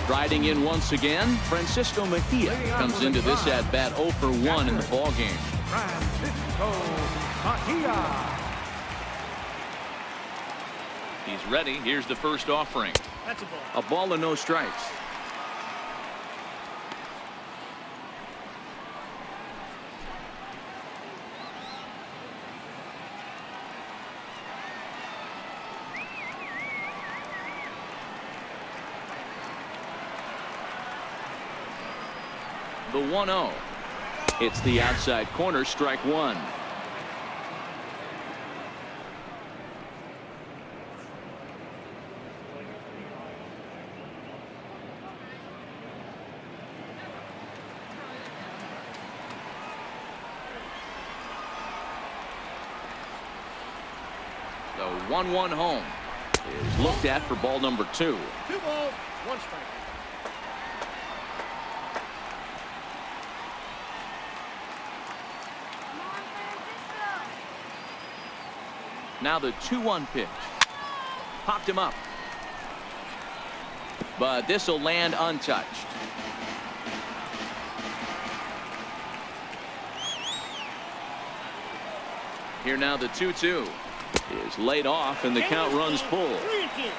Riding in once again, Francisco Mejia comes into this at-bat 0 for 1 in the ballgame. Francisco Mejia. He's ready. Here's the first offering. That's a ball and no strikes. The 1-0. It's the outside corner, strike 1. The 1-1 home is looked at for ball number 2. 2 balls, 1 strike. Now the 2-1 pitch. Popped him up. But this will land untouched. Here now the 2-2 is laid off, and the count runs full. 3-2.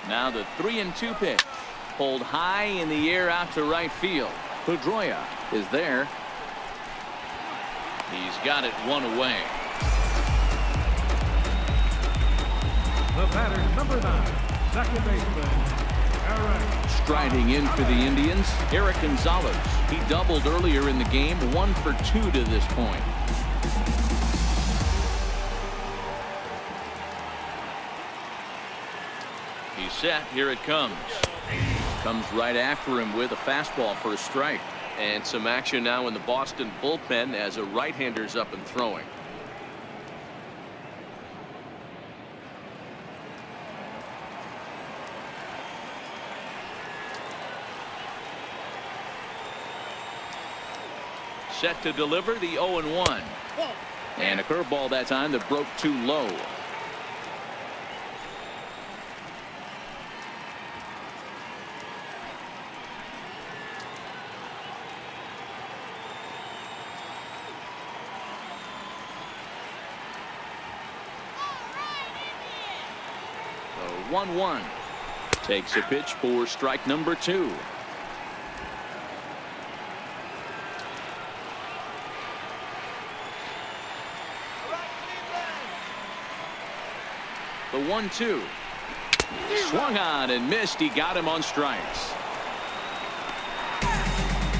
Now the 3-2 pitch. Pulled high in the air out to right field. Pedroia is there. He's got it 1 away. The batter, number 9, second baseman, Eric. Striding in for the Indians, Eric Gonzalez. He doubled earlier in the game, 1 for 2 to this point. He's set. Here it comes. Comes right after him with a fastball for a strike. And some action now in the Boston bullpen as a right-hander's up and throwing. set to deliver the 0-1. And a curveball that time that broke too low. The 1-1 takes a pitch for strike number 2. The 1-2 swung on and missed. He got him on strikes.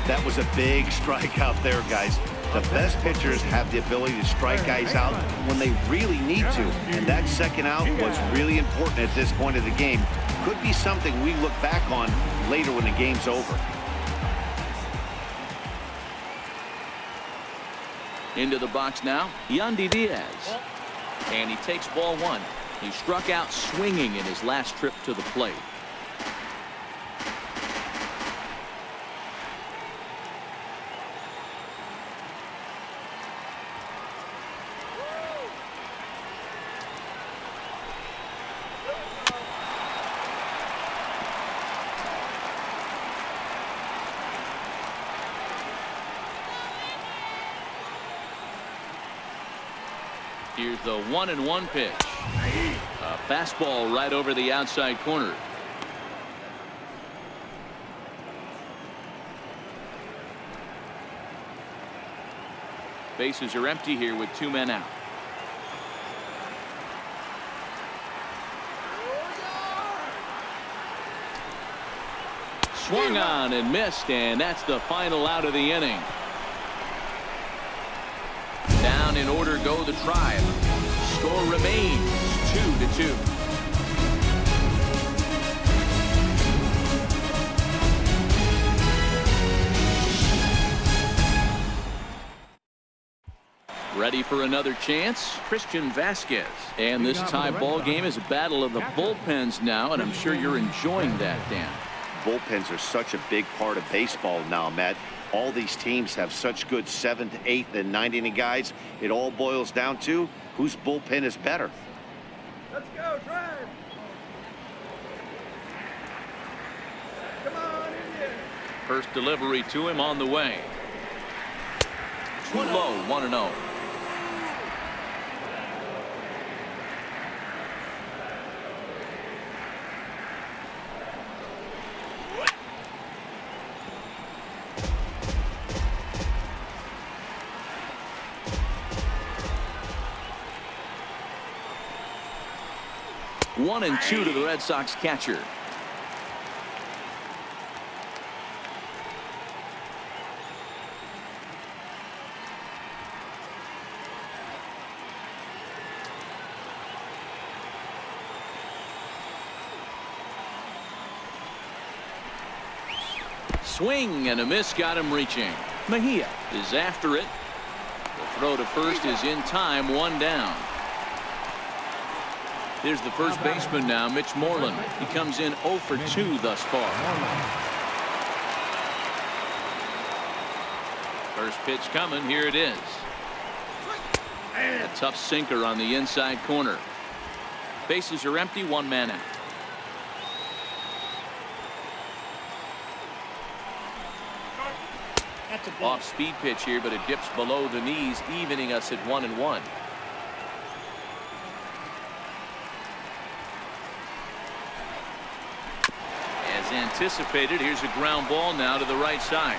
That was a big strikeout there, guys. The best pitchers have the ability to strike guys out when they really need to, and that second out was really important at this point of the game. Could be something we look back on later when the game's over. Into the box now, Yandy Diaz, and he takes ball 1. He struck out swinging in his last trip to the plate. Here's the 1-1 pitch. A fastball right over the outside corner. Bases are empty here with 2 men out. Swung on and missed, and that's the final out of the inning. Down in order go the Tribe. Score remains 2-2. Ready for another chance? Christian Vasquez. And this tie ball game is a battle of the bullpens now, and I'm sure you're enjoying that, Dan. Bullpens are such a big part of baseball now, Matt. All these teams have such good 7th, 8th, and 9th inning guys. It all boils down to whose bullpen is better. Let's go, Tribe. Come on, Indian. First delivery to him on the way. Too low, 1-0. One and 2 to the Red Sox catcher. Swing and a miss got him reaching. Mejia is after it. The throw to first is in time, 1 down. Here's the first baseman now, Mitch Moreland. He comes in 0 for 2 thus far. First pitch coming. Here it is. A tough sinker on the inside corner. Bases are empty, 1 man out. Off-speed pitch here, but it dips below the knees, evening us at 1-1. Anticipated. Here's a ground ball now to the right side.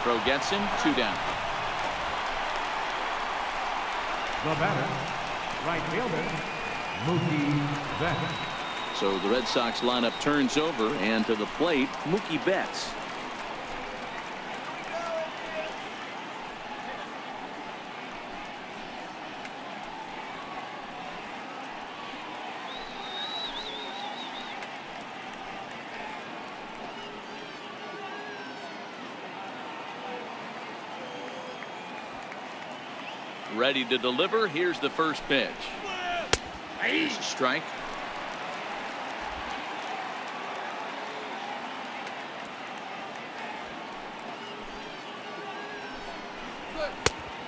Throw gets him, 2 down. The batter, right fielder, Mookie Betts. So the Red Sox lineup turns over, and to the plate, Mookie Betts. Ready to deliver. Here's the first pitch. Strike.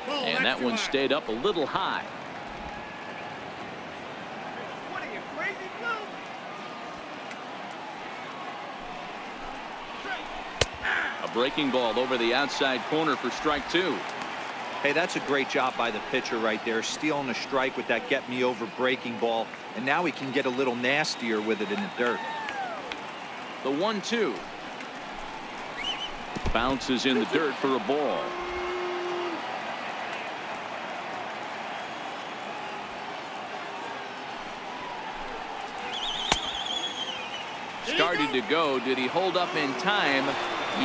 And that one stayed up a little high. What are you, crazy, Blue? A breaking ball over the outside corner for strike 2. Hey, that's a great job by the pitcher right there, stealing a strike with that get me over breaking ball, and now he can get a little nastier with it in the dirt. The 1-2 bounces in the dirt for a ball. Started to go. Did he hold up in time?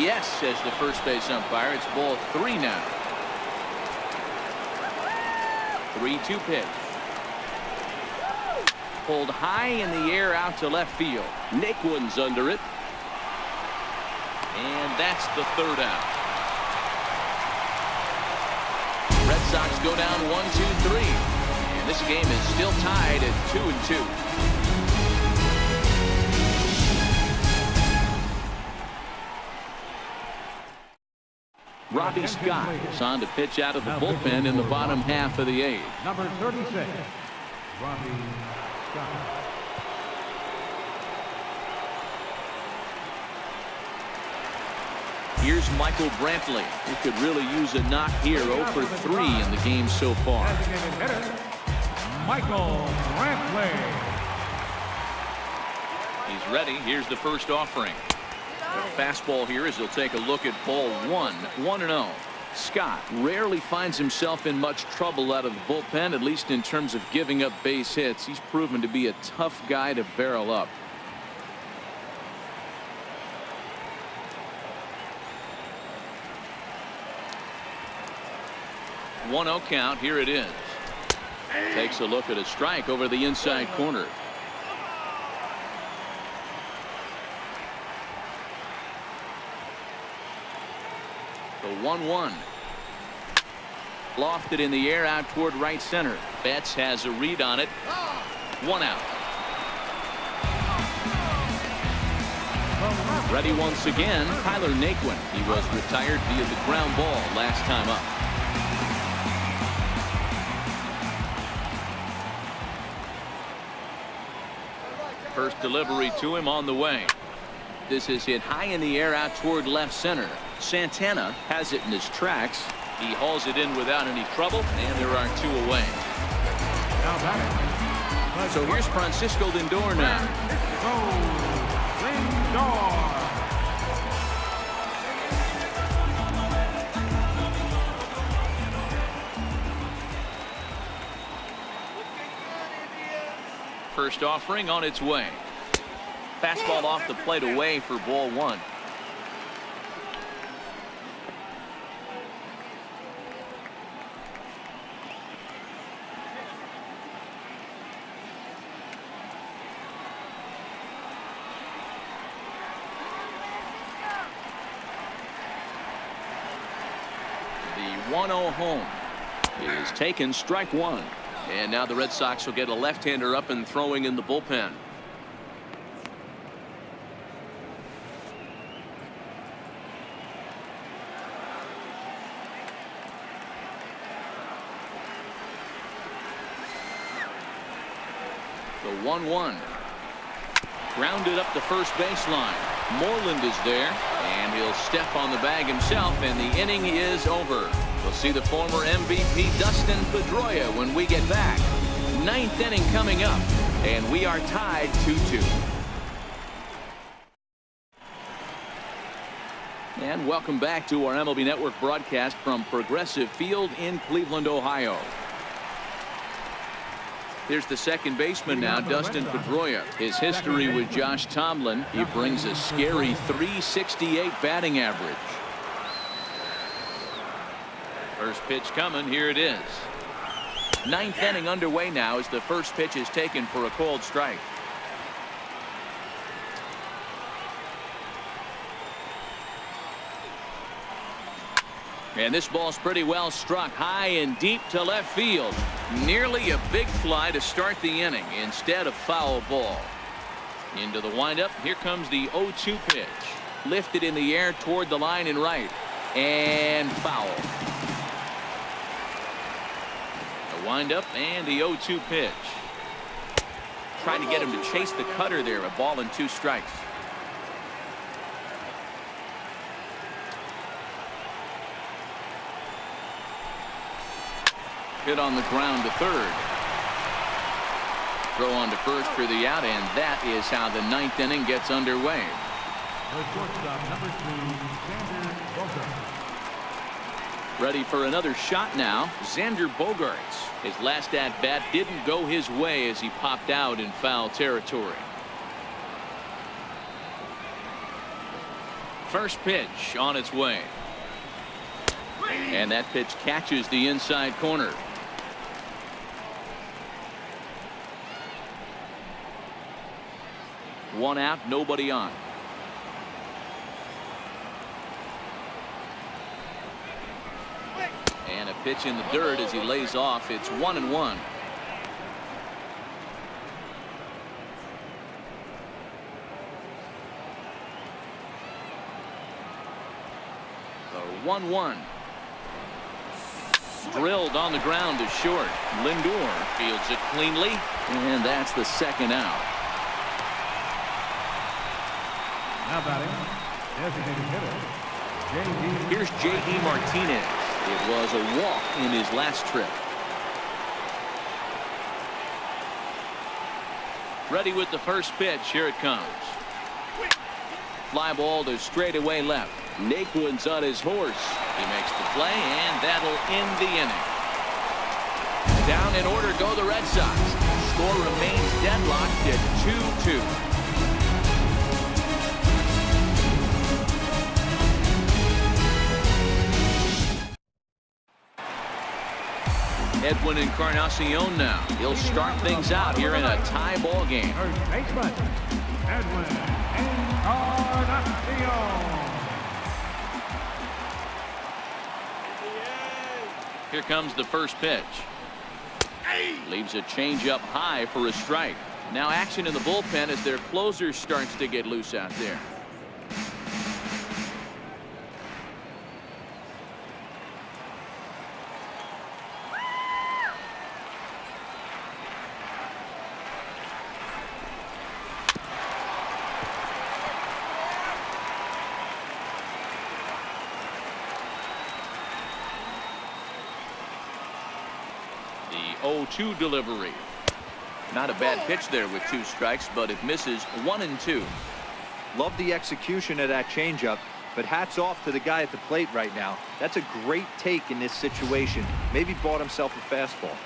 Yes, says the first base umpire. It's ball 3 now. 3-2 pitch. Pulled high in the air out to left field. Naquin's under it. And that's the 3rd out. Red Sox go down 1-2-3. And this game is still tied at 2-2. Robbie Scott is on to pitch out of the bullpen in the bottom half of the 8th. Number 36, Robbie Scott. Here's Michael Brantley, who could really use a knock here. 0 for 3 in the game so far. Designated hitter, Michael Brantley. He's ready. Here's the first offering. The fastball here as he'll take a look at ball 1. 1-0. Scott rarely finds himself in much trouble out of the bullpen, at least in terms of giving up base hits. He's proven to be a tough guy to barrel up. One 1-0 count. Here it is. Takes a look at a strike over the inside corner. The 1-1. Lofted in the air out toward right center. Betts has a read on it. 1 out. Ready once again, Tyler Naquin. He was retired via the ground ball last time up. First delivery to him on the way. This is hit high in the air out toward left center. Santana has it in his tracks. He hauls it in without any trouble, and there are 2 away. Now batting. So here's Francisco Lindor now. Lindor. First offering on its way. Fastball off the plate away for ball 1. The 1-0 home is taken, strike 1. And now the Red Sox will get a left-hander up and throwing in the bullpen. The 1-1. Grounded up the first baseline. Moreland is there, and he'll step on the bag himself, and the inning is over. We'll see the former MVP Dustin Pedroia when we get back. 9th inning coming up, and we are tied 2-2. And welcome back to our MLB Network broadcast from Progressive Field in Cleveland, Ohio. Here's the second baseman now, Dustin Pedroia. His history with Josh Tomlin, he brings a scary .368 batting average. First pitch coming, here it is. 9th inning underway now as the first pitch is taken for a called strike. And this ball's pretty well struck high and deep to left field. Nearly a big fly to start the inning instead of foul ball. Into the windup. Here comes the 0-2 pitch. Lifted in the air toward the line and right. And foul. Wind-up and the 0-2 pitch. Trying to get him to chase the cutter there. A ball and 2 strikes. Hit on the ground to third. Throw on to first for the out, and that is how the 9th inning gets underway. The shortstop, number 2, Xander Bogaerts. Ready for another shot now. Xander Bogaerts. His last at-bat didn't go his way as he popped out in foul territory. First pitch on its way. And that pitch catches the inside corner. One out, nobody on. And a pitch in the dirt as he lays off. It's 1-1. The 1-1. Drilled on the ground to short. Lindor fields it cleanly, and that's the second out. Now batting, designated hitter, J.D. Here's J.D. Martinez. It was a walk in his last trip. Ready with the first pitch. Here it comes. Fly ball to straightaway left. Naquin's on his horse. He makes the play, and that'll end the inning. Down in order go the Red Sox. Score remains deadlocked at 2-2. Edwin Encarnacion now. He'll start things out here in a tie ball game. First baseman, Edwin Encarnacion. Here comes the first pitch. Leaves a changeup high for a strike. Now action in the bullpen as their closer starts to get loose out there. The 0-2 delivery. Not a bad pitch there with 2 strikes, but it misses 1-2. Love the execution of that changeup, but hats off to the guy at the plate right now. That's a great take in this situation. Maybe bought himself a fastball.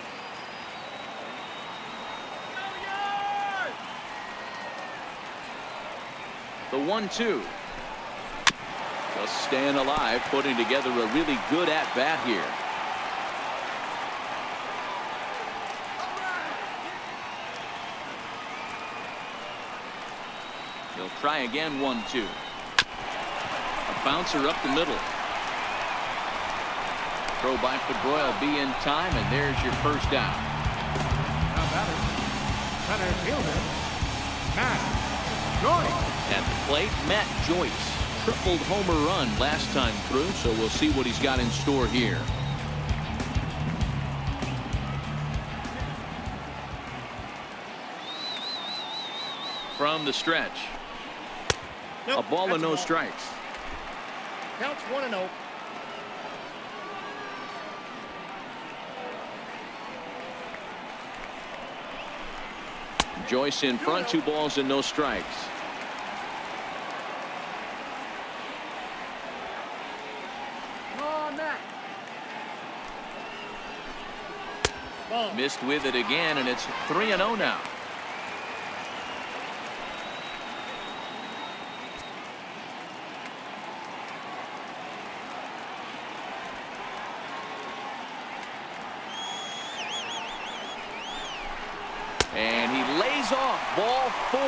The 1-2. Just staying alive, putting together a really good at-bat here. He'll try again. 1-2. A bouncer up the middle. Throw by Pedroia will be in time, and there's your first out. Now batter, center fielder, Matt Joyce. At the plate, Matt Joyce. Tripled homer run last time through, so we'll see what he's got in store here. From the stretch. Nope, A ball and no ball. strikes. Counts 1-0. Joyce in front, 2 balls and no strikes. Come on, Matt. Ball. Missed with it again, and it's 3-0 now. And he lays off. Ball 4.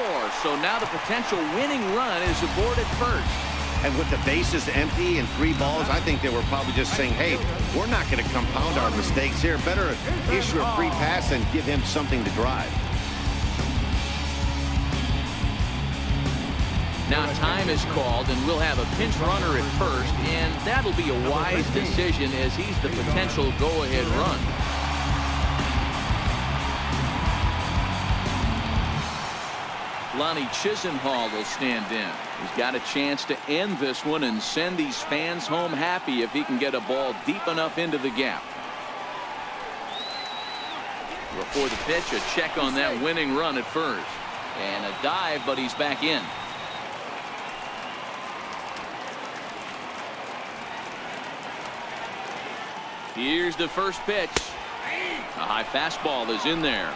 So now the potential winning run is aboard at first. And with the bases empty and 3 balls, I think they were probably just saying, hey, we're not going to compound our mistakes here. Better issue a free pass and give him something to drive. Now time is called, and we'll have a pinch runner at first, and that'll be a wise decision as he's the potential go-ahead run. Lonnie Chisenhall will stand in. He's got a chance to end this one and send these fans home happy if he can get a ball deep enough into the gap. Before the pitch, a check on that winning run at first. And a dive, but he's back in. Here's the first pitch. A high fastball is in there.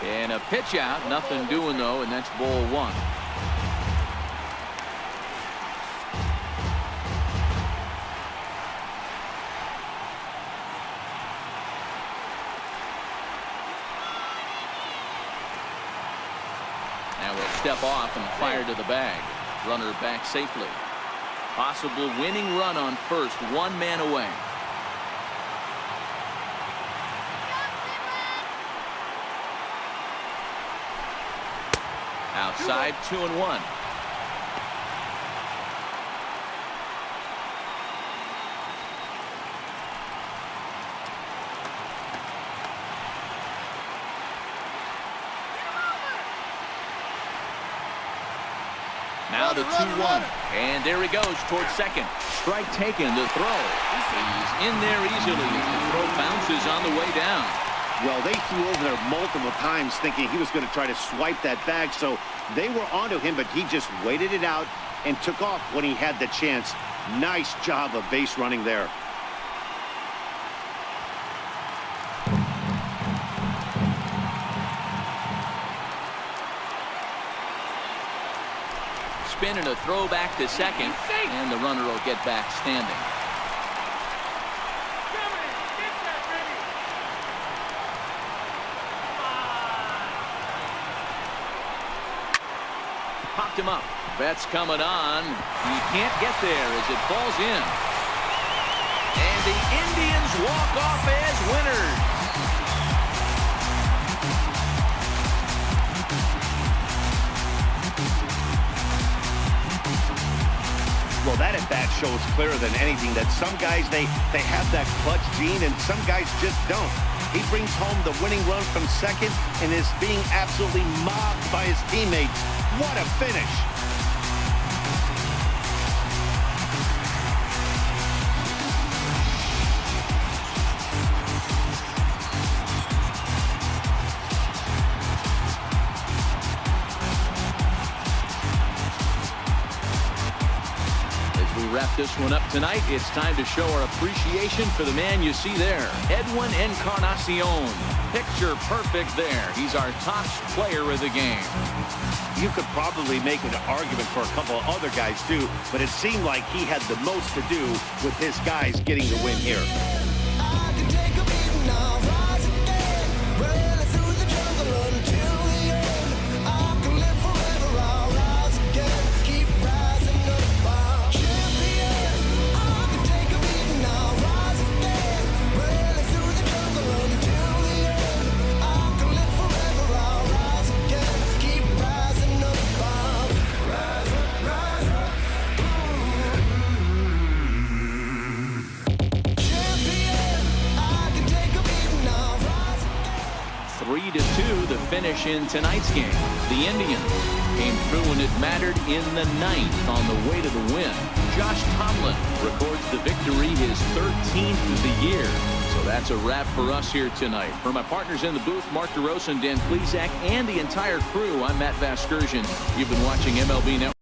And a pitch out. Nothing doing, though, and that's ball one. Now we'll step off and fire to the bag. Runner back safely. Possible winning run on first. One man away. Outside, 2-1. Now the 2-1. And there he goes towards second. Strike taken, the throw. He's in there easily. The throw bounces on the way down. Well, they flew over there multiple times thinking he was going to try to swipe that bag, so they were onto him, but he just waited it out and took off when he had the chance. Nice job of base running there. Spin and a throw back to second, and the runner will get back standing. Popped him up. Betts coming on. He can't get there as it falls in. And the Indians walk off as winners. Well, that at bat shows clearer than anything that some guys, they have that clutch gene and some guys just don't. He brings home the winning run from second and is being absolutely mobbed by his teammates. What a finish. Wrap this one up tonight. It's time to show our appreciation for the man you see there, Edwin Encarnacion. Picture perfect there. He's our top player of the game. You could probably make an argument for a couple of other guys too, but it seemed like he had the most to do with his guys getting the win here. Finish in tonight's game. The Indians came through when it mattered in the ninth on the way to the win. Josh Tomlin records the victory, his 13th of the year. So that's a wrap for us here tonight. For my partners in the booth, Mark DeRosa and Dan Plesac, and the entire crew, I'm Matt Vasgersian. You've been watching MLB Network.